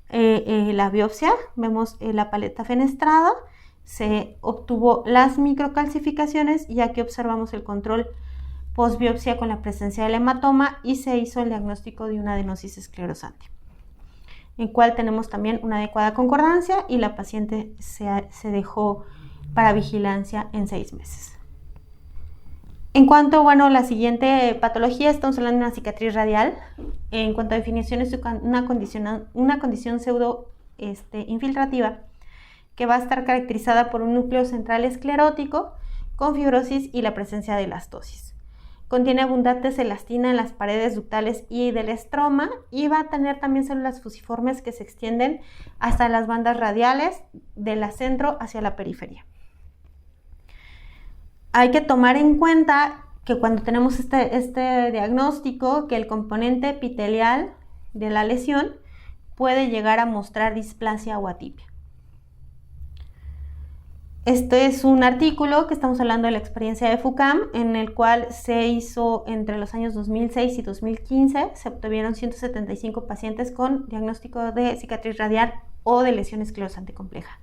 la biopsia. Vemos la paleta fenestrada. Se obtuvo las microcalcificaciones y aquí observamos el control postbiopsia con la presencia del hematoma y se hizo el diagnóstico de una adenosis esclerosante, en cual tenemos también una adecuada concordancia y la paciente se dejó para vigilancia en 6 meses. En cuanto, a la siguiente patología, estamos hablando de una cicatriz radial. En cuanto a definiciones, una condición pseudo infiltrativa que va a estar caracterizada por un núcleo central esclerótico con fibrosis y la presencia de elastosis. Contiene abundante elastina en las paredes ductales y del estroma y va a tener también células fusiformes que se extienden hasta las bandas radiales del acentro hacia la periferia. Hay que tomar en cuenta que cuando tenemos este diagnóstico, que el componente epitelial de la lesión puede llegar a mostrar displasia o atipia. Este es un artículo que estamos hablando de la experiencia de FUCAM, en el cual se hizo entre los años 2006 y 2015. Se obtuvieron 175 pacientes con diagnóstico de cicatriz radial o de lesión esclerosante compleja.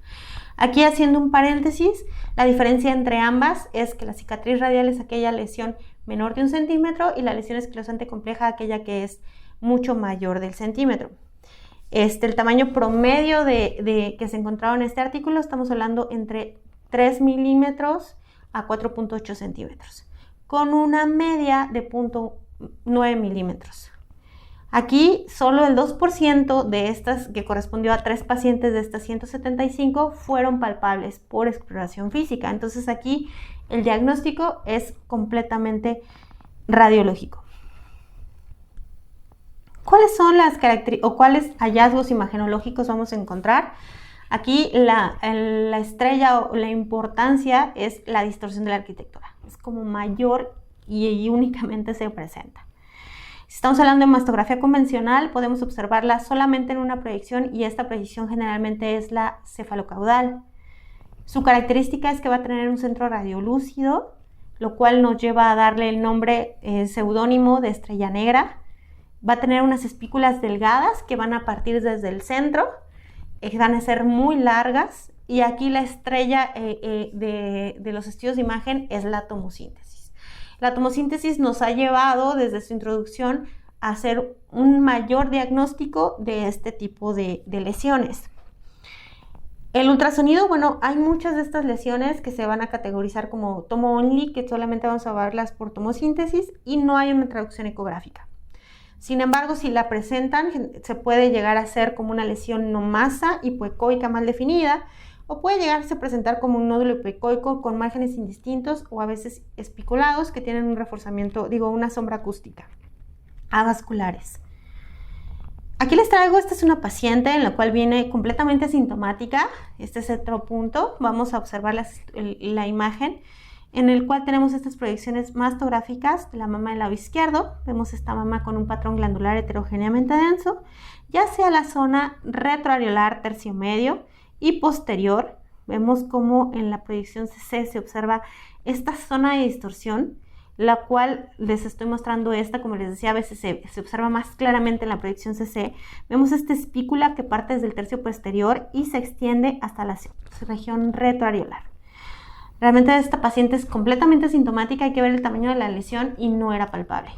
Aquí, haciendo un paréntesis, la diferencia entre ambas es que la cicatriz radial es aquella lesión menor de 1 centímetro y la lesión esclerosante compleja aquella que es mucho mayor del centímetro. El tamaño promedio que se encontraba en este artículo, estamos hablando entre 3 milímetros a 4.8 centímetros, con una media de 0.9 milímetros. Aquí solo el 2% de estas, que correspondió a 3 pacientes de estas 175, fueron palpables por exploración física. Entonces aquí el diagnóstico es completamente radiológico. ¿Cuáles son las características o cuáles hallazgos imagenológicos vamos a encontrar? Aquí la estrella o la importancia es la distorsión de la arquitectura. Es como mayor y únicamente se presenta. Si estamos hablando de mastografía convencional, podemos observarla solamente en una proyección y esta proyección generalmente es la cefalocaudal. Su característica es que va a tener un centro radiolúcido, lo cual nos lleva a darle el nombre seudónimo de estrella negra. Va a tener unas espículas delgadas que van a partir desde el centro, van a ser muy largas y aquí la estrella de los estudios de imagen es la tomosíntesis. La tomosíntesis nos ha llevado desde su introducción a hacer un mayor diagnóstico de este tipo de lesiones. El ultrasonido, hay muchas de estas lesiones que se van a categorizar como tomo only, que solamente vamos a verlas por tomosíntesis y no hay una traducción ecográfica. Sin embargo, si la presentan, se puede llegar a ser como una lesión no masa hipoecoica mal definida, o puede llegarse a presentar como un nódulo hipoecoico con márgenes indistintos o a veces espiculados que tienen un reforzamiento, una sombra acústica, avasculares. Aquí les traigo, esta es una paciente en la cual viene completamente asintomática. Este es otro punto. Vamos a observar la imagen en el cual tenemos estas proyecciones mastográficas de la mama del lado izquierdo. Vemos esta mama con un patrón glandular heterogéneamente denso, ya sea la zona retroareolar tercio medio y posterior. Vemos como en la proyección CC se observa esta zona de distorsión, la cual les estoy mostrando como les decía, a veces se observa más claramente en la proyección CC. Vemos esta espícula que parte desde el tercio posterior y se extiende hasta la región retroareolar. Realmente esta paciente es completamente asintomática, hay que ver el tamaño de la lesión y no era palpable.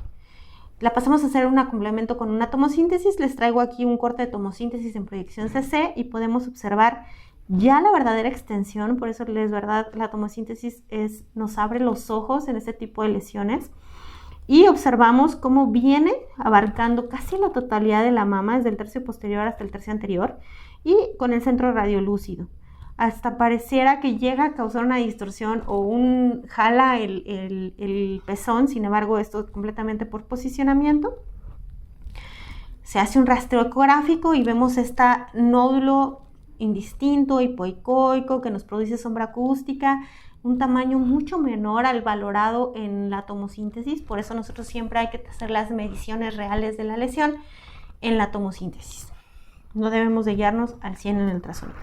La pasamos a hacer un complemento con una tomosíntesis. Les traigo aquí un corte de tomosíntesis en proyección CC y podemos observar ya la verdadera extensión. Por eso la tomosíntesis nos abre los ojos en este tipo de lesiones. Y observamos cómo viene abarcando casi la totalidad de la mama, desde el tercio posterior hasta el tercio anterior, y con el centro radiolúcido. Hasta pareciera que llega a causar una distorsión o jala el pezón. Sin embargo, esto es completamente por posicionamiento. Se hace un rastreo ecográfico y vemos este nódulo indistinto, hipoecoico, que nos produce sombra acústica, un tamaño mucho menor al valorado en la tomosíntesis. Por eso nosotros siempre hay que hacer las mediciones reales de la lesión en la tomosíntesis. No debemos de guiarnos al 100 en el ultrasonido.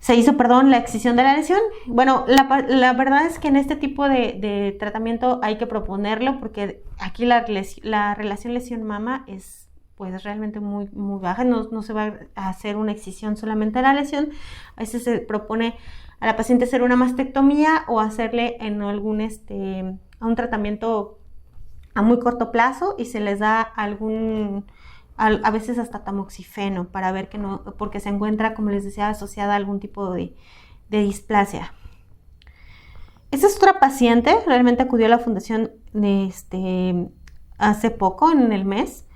la excisión de la lesión. Bueno, la verdad es que en este tipo de tratamiento hay que proponerlo porque aquí la relación lesión-mama es pues realmente muy, muy baja. No se va a hacer una excisión solamente de la lesión. A veces se propone a la paciente hacer una mastectomía o hacerle en algún a un tratamiento a muy corto plazo y se les da a veces hasta tamoxifeno para ver que no, porque se encuentra, como les decía, asociada a algún tipo de displasia. Esta es otra paciente, realmente acudió a la fundación hace poco, en el mes,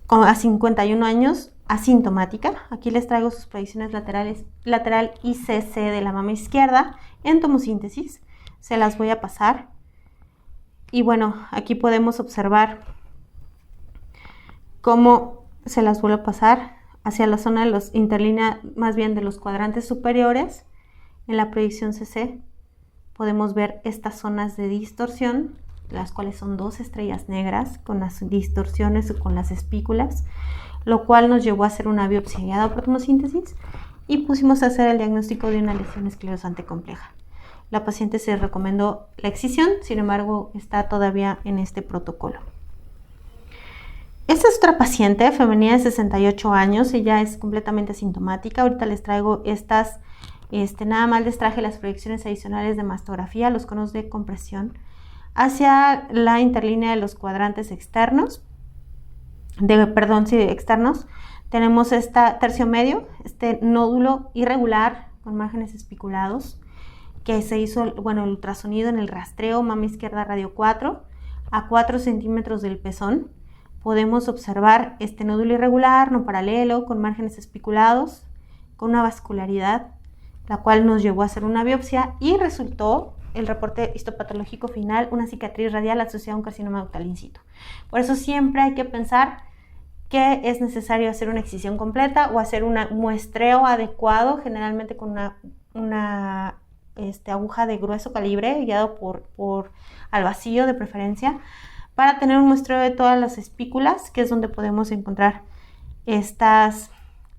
a 51 años, asintomática. Aquí les traigo sus proyecciones lateral ICC de la mama izquierda en tomosíntesis. Se las voy a pasar. Y bueno, aquí podemos observar cómo se las vuelvo a pasar hacia la zona de los interlínea, más bien de los cuadrantes superiores. En la proyección CC podemos ver estas zonas de distorsión, las cuales son 2 estrellas negras con las distorsiones o con las espículas, lo cual nos llevó a hacer una biopsia guiada por tomosíntesis y pusimos a hacer el diagnóstico de una lesión esclerosante compleja. La paciente se recomendó la excisión, sin embargo, está todavía en este protocolo. Esta es otra paciente femenina de 68 años, ella es completamente asintomática. Ahorita les traigo estas, nada más les traje las proyecciones adicionales de mastografía, los conos de compresión hacia la interlínea de los cuadrantes externos. Externos. Tenemos tercio medio, este nódulo irregular con márgenes espiculados, que se hizo el ultrasonido en el rastreo mama izquierda radio 4 a 4 centímetros del pezón. Podemos observar este nódulo irregular, no paralelo, con márgenes espiculados, con una vascularidad, la cual nos llevó a hacer una biopsia y resultó el reporte histopatológico final, una cicatriz radial asociada a un carcinoma ductal in situ. Por eso siempre hay que pensar que es necesario hacer una excisión completa o hacer un muestreo adecuado, generalmente con una aguja de grueso calibre, guiado al vacío de preferencia, para tener un muestreo de todas las espículas, que es donde podemos encontrar las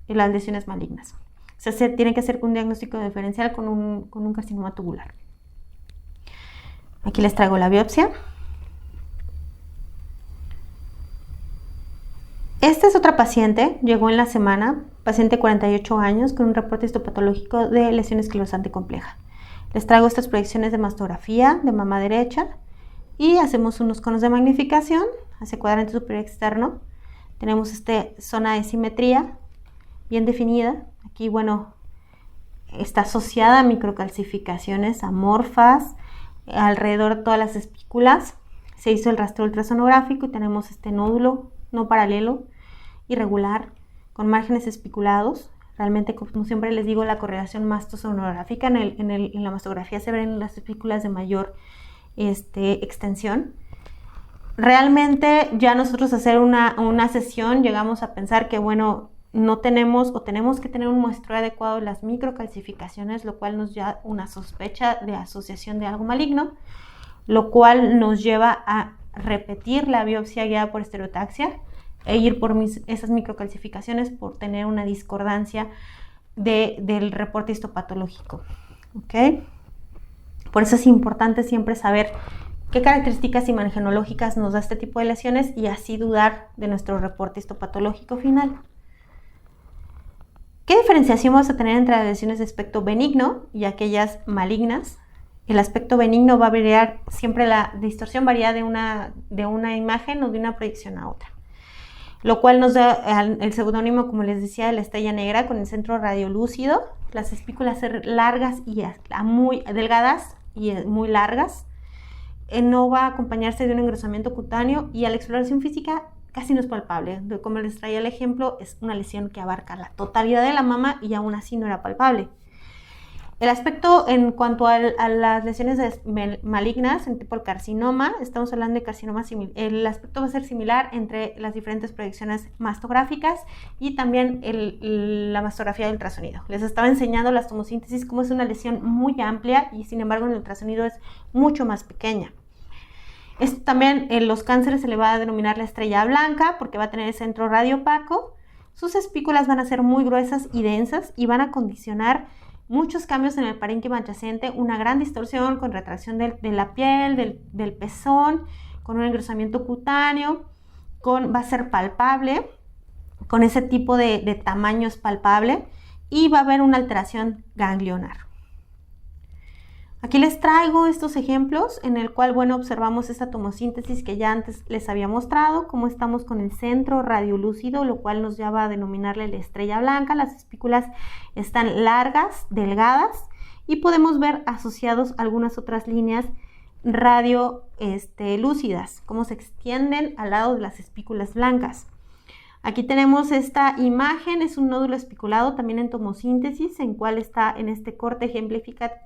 lesiones malignas. O sea, tiene que hacer un diagnóstico diferencial con un carcinoma tubular. Aquí les traigo la biopsia. Esta es otra paciente, llegó en la semana, paciente de 48 años, con un reporte histopatológico de lesión esclerosante compleja. Les traigo estas proyecciones de mastografía de mama derecha y hacemos unos conos de magnificación hacia cuadrante superior externo. Tenemos zona de simetría bien definida. Aquí, está asociada a microcalcificaciones amorfas alrededor de todas las espículas. Se hizo el rastreo ultrasonográfico y tenemos este nódulo no paralelo, irregular, con márgenes espiculados. Realmente, como siempre les digo, la correlación mastosonográfica en la mastografía se ven las espículas de mayor extensión. Realmente ya nosotros hacer una sesión llegamos a pensar que no tenemos o tenemos que tener un muestreo adecuado de las microcalcificaciones, lo cual nos da una sospecha de asociación de algo maligno, lo cual nos lleva a repetir la biopsia guiada por estereotaxia e ir por esas microcalcificaciones por tener una discordancia del reporte histopatológico. ¿Okay? Por eso es importante siempre saber qué características imagenológicas nos da este tipo de lesiones y así dudar de nuestro reporte histopatológico final. ¿Qué diferenciación vamos a tener entre las lesiones de aspecto benigno y aquellas malignas? El aspecto benigno va a variar, siempre la distorsión varía de una imagen o de una proyección a otra, lo cual nos da el seudónimo, como les decía, de la estrella negra con el centro radiolúcido, las espículas largas y muy delgadas y muy largas. No va a acompañarse de un engrosamiento cutáneo y a la exploración física casi no es palpable. Como les traía el ejemplo, es una lesión que abarca la totalidad de la mama y aún así no era palpable. El aspecto en cuanto a las lesiones malignas en tipo el carcinoma, estamos hablando de carcinoma similar. El aspecto va a ser similar entre las diferentes proyecciones mastográficas y también la mastografía de ultrasonido. Les estaba enseñando las tomosíntesis como es una lesión muy amplia y sin embargo en el ultrasonido es mucho más pequeña. Esto también en los cánceres se le va a denominar la estrella blanca porque va a tener el centro radiopaco. Sus espículas van a ser muy gruesas y densas y van a condicionar muchos cambios en el parénquima adyacente, una gran distorsión con retracción de la piel, del pezón, con un engrosamiento cutáneo, va a ser palpable, con ese tipo de tamaño es palpable, y va a haber una alteración ganglionar. Aquí les traigo estos ejemplos en el cual, bueno, observamos esta tomosíntesis que ya antes les había mostrado, cómo estamos con el centro radiolúcido, lo cual nos lleva a denominarle la estrella blanca. Las espículas están largas, delgadas, y podemos ver asociados algunas otras líneas lúcidas, cómo se extienden al lado de las espículas blancas. Aquí tenemos esta imagen, es un nódulo espiculado también en tomosíntesis, en cual está en este corte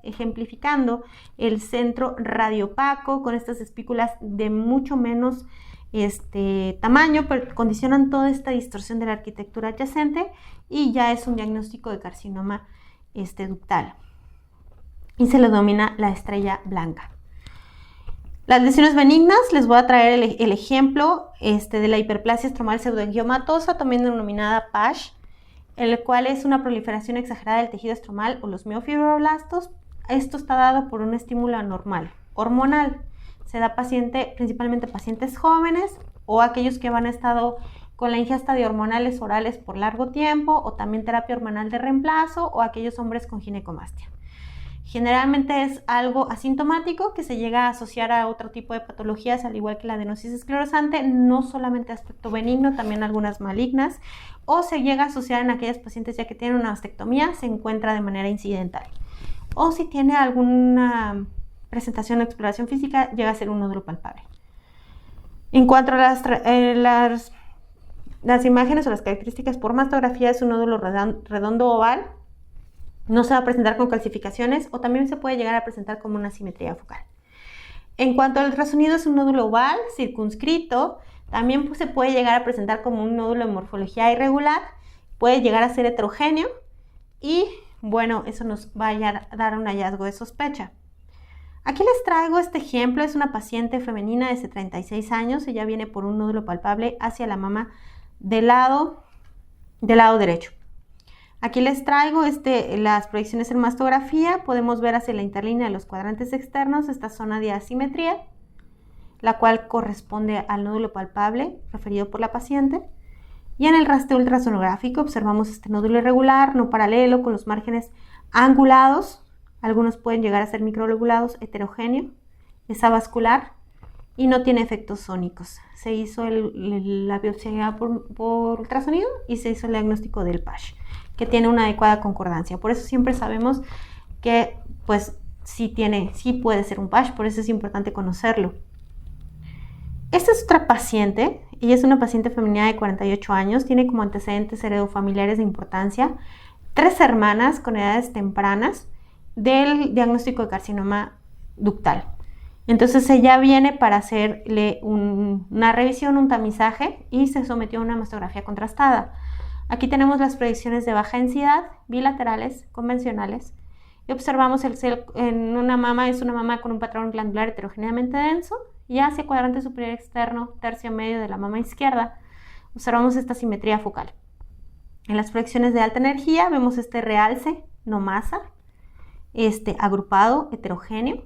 ejemplificando el centro radiopaco con estas espículas de mucho menos tamaño, pero condicionan toda esta distorsión de la arquitectura adyacente, y ya es un diagnóstico de carcinoma ductal. Y se le denomina la estrella blanca. Las lesiones benignas, les voy a traer el ejemplo de la hiperplasia estromal pseudoangiomatosa, también denominada PASH, el cual es una proliferación exagerada del tejido estromal o los miofibroblastos. Esto está dado por un estímulo anormal, hormonal. Se da principalmente pacientes jóvenes o aquellos que han estado con la ingesta de hormonales orales por largo tiempo, o también terapia hormonal de reemplazo, o aquellos hombres con ginecomastia. Generalmente es algo asintomático que se llega a asociar a otro tipo de patologías, al igual que la adenosis esclerosante, no solamente aspecto benigno, también algunas malignas, o se llega a asociar en aquellas pacientes ya que tienen una mastectomía, se encuentra de manera incidental. O si tiene alguna presentación o exploración física, llega a ser un nódulo palpable. En cuanto a las imágenes o las características por mastografía, es un nódulo redondo oval. No se va a presentar con calcificaciones, o también se puede llegar a presentar como una asimetría focal. En cuanto al ultrasonido, es un nódulo oval, circunscrito. También se puede llegar a presentar como un nódulo de morfología irregular. Puede llegar a ser heterogéneo y, bueno, eso nos va a dar un hallazgo de sospecha. Aquí les traigo este ejemplo. Es una paciente femenina de 36 años. Ella viene por un nódulo palpable hacia la mama del lado derecho. Aquí les traigo las proyecciones en mastografía. Podemos ver hacia la interlínea de los cuadrantes externos esta zona de asimetría, la cual corresponde al nódulo palpable referido por la paciente. Y en el rastreo ultrasonográfico observamos este nódulo irregular, no paralelo, con los márgenes angulados. Algunos pueden llegar a ser microlobulados, heterogéneo, es avascular y no tiene efectos sónicos. Se hizo la biopsia por ultrasonido y se hizo el diagnóstico del PASH, que tiene una adecuada concordancia. Por eso siempre sabemos que pues sí puede ser un PASH, por eso es importante conocerlo. Esta es otra paciente. Ella es una paciente femenina de 48 años, tiene como antecedentes heredofamiliares de importancia 3 hermanas con edades tempranas del diagnóstico de carcinoma ductal. Entonces ella viene para hacerle una revisión, un tamizaje, y se sometió a una mastografía contrastada. Aquí tenemos las proyecciones de baja densidad, bilaterales, convencionales, y observamos en una mama, es una mama con un patrón glandular heterogéneamente denso, y hacia cuadrante superior externo, tercio medio de la mama izquierda, observamos esta simetría focal. En las proyecciones de alta energía vemos este realce, no masa, agrupado, heterogéneo.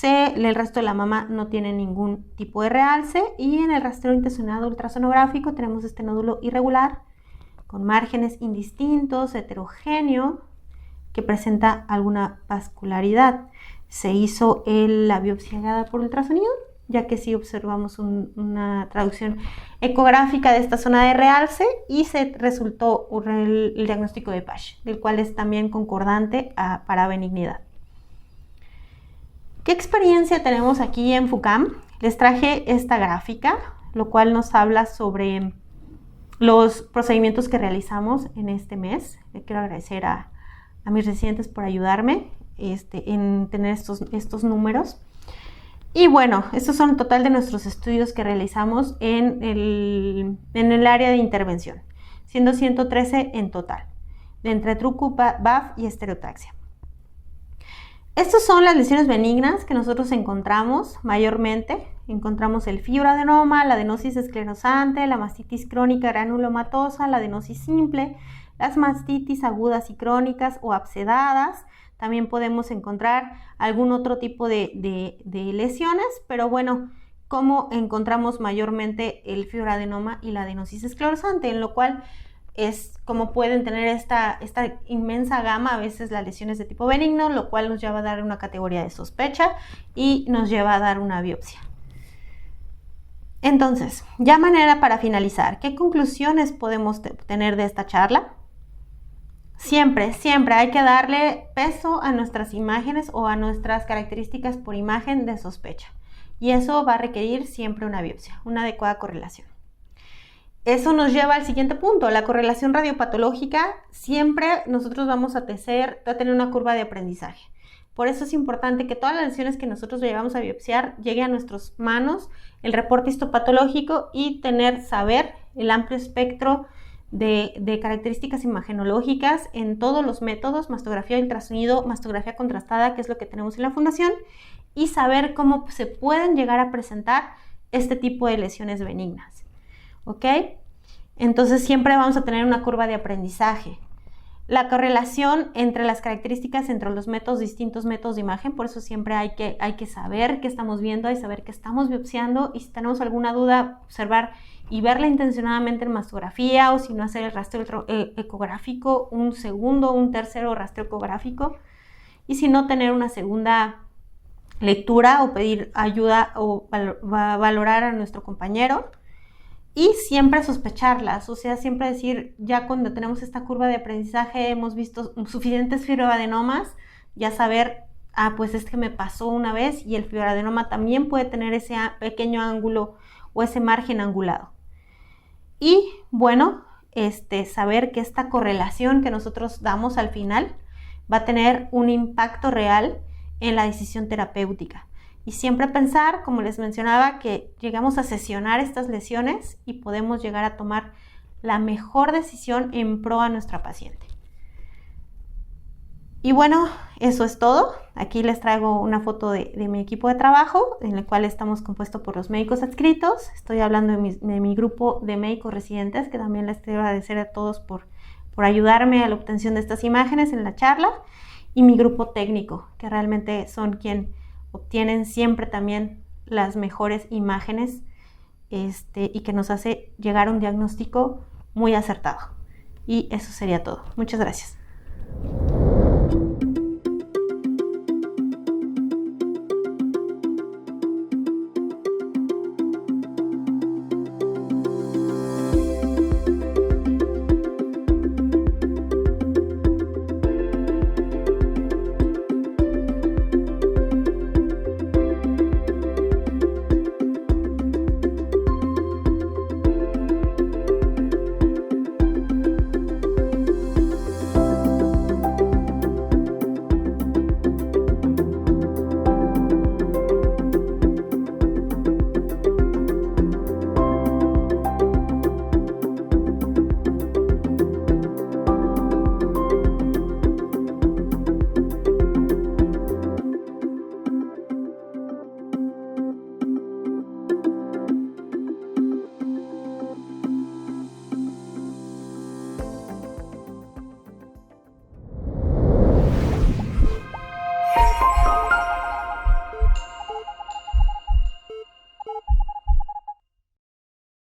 El resto de la mama no tiene ningún tipo de realce, y en el rastreo intencionado ultrasonográfico tenemos este nódulo irregular, con márgenes indistintos, heterogéneo, que presenta alguna vascularidad. Se hizo la biopsia guiada por ultrasonido, ya que sí observamos una traducción ecográfica de esta zona de realce, y se resultó el diagnóstico de PASH, del cual es también concordante para benignidad. ¿Qué experiencia tenemos aquí en FUCAM? Les traje esta gráfica, lo cual nos habla sobre los procedimientos que realizamos en este mes. Le quiero agradecer a mis residentes por ayudarme en tener estos números. Y bueno, estos son el total de nuestros estudios que realizamos en el área de intervención, siendo 113 en total, de entre truco, BAF y estereotaxia. Estas son las lesiones benignas que nosotros encontramos mayormente. Encontramos el fibroadenoma, la adenosis esclerosante, la mastitis crónica granulomatosa, la adenosis simple, las mastitis agudas y crónicas o abscedadas. También podemos encontrar algún otro tipo de lesiones, pero bueno, como encontramos mayormente el fibroadenoma y la adenosis esclerosante, en lo cual es como pueden tener esta inmensa gama, a veces las lesiones de tipo benigno, lo cual nos lleva a dar una categoría de sospecha y nos lleva a dar una biopsia. Entonces, ya manera para finalizar, ¿qué conclusiones podemos tener de esta charla? Siempre hay que darle peso a nuestras imágenes o a nuestras características por imagen de sospecha. Y eso va a requerir siempre una biopsia, una adecuada correlación. Eso nos lleva al siguiente punto, la correlación radiopatológica. Siempre nosotros vamos a tener una curva de aprendizaje. Por eso es importante que todas las lesiones que nosotros llevamos a biopsiar llegue a nuestras manos, el reporte histopatológico y saber el amplio espectro de características imagenológicas en todos los métodos, mastografía de ultrasonido, mastografía contrastada, que es lo que tenemos en la fundación, y saber cómo se pueden llegar a presentar este tipo de lesiones benignas. ¿Ok? Entonces siempre vamos a tener una curva de aprendizaje. La correlación entre las características entre los distintos métodos de imagen, por eso siempre hay que saber qué estamos viendo y saber qué estamos biopsiando, y si tenemos alguna duda, observar y verla intencionadamente en mastografía, o si no, hacer el rastreo ecográfico, un segundo, un tercero rastreo ecográfico, y si no, tener una segunda lectura o pedir ayuda o valorar a nuestro compañero. Y siempre sospecharlas, o sea, siempre decir, ya cuando tenemos esta curva de aprendizaje, hemos visto suficientes fibroadenomas, ya saber, pues es que me pasó una vez, y el fibroadenoma también puede tener ese pequeño ángulo o ese margen angulado. Y bueno, saber que esta correlación que nosotros damos al final va a tener un impacto real en la decisión terapéutica. Y siempre pensar, como les mencionaba, que llegamos a sesionar estas lesiones y podemos llegar a tomar la mejor decisión en pro a nuestra paciente. Y bueno, eso es todo. Aquí les traigo una foto de mi equipo de trabajo, en el cual estamos compuesto por los médicos adscritos. Estoy hablando de mi grupo de médicos residentes, que también les quiero agradecer a todos por ayudarme a la obtención de estas imágenes en la charla. Y mi grupo técnico, que realmente son quien obtienen siempre también las mejores imágenes y que nos hace llegar a un diagnóstico muy acertado. Y eso sería todo. Muchas gracias.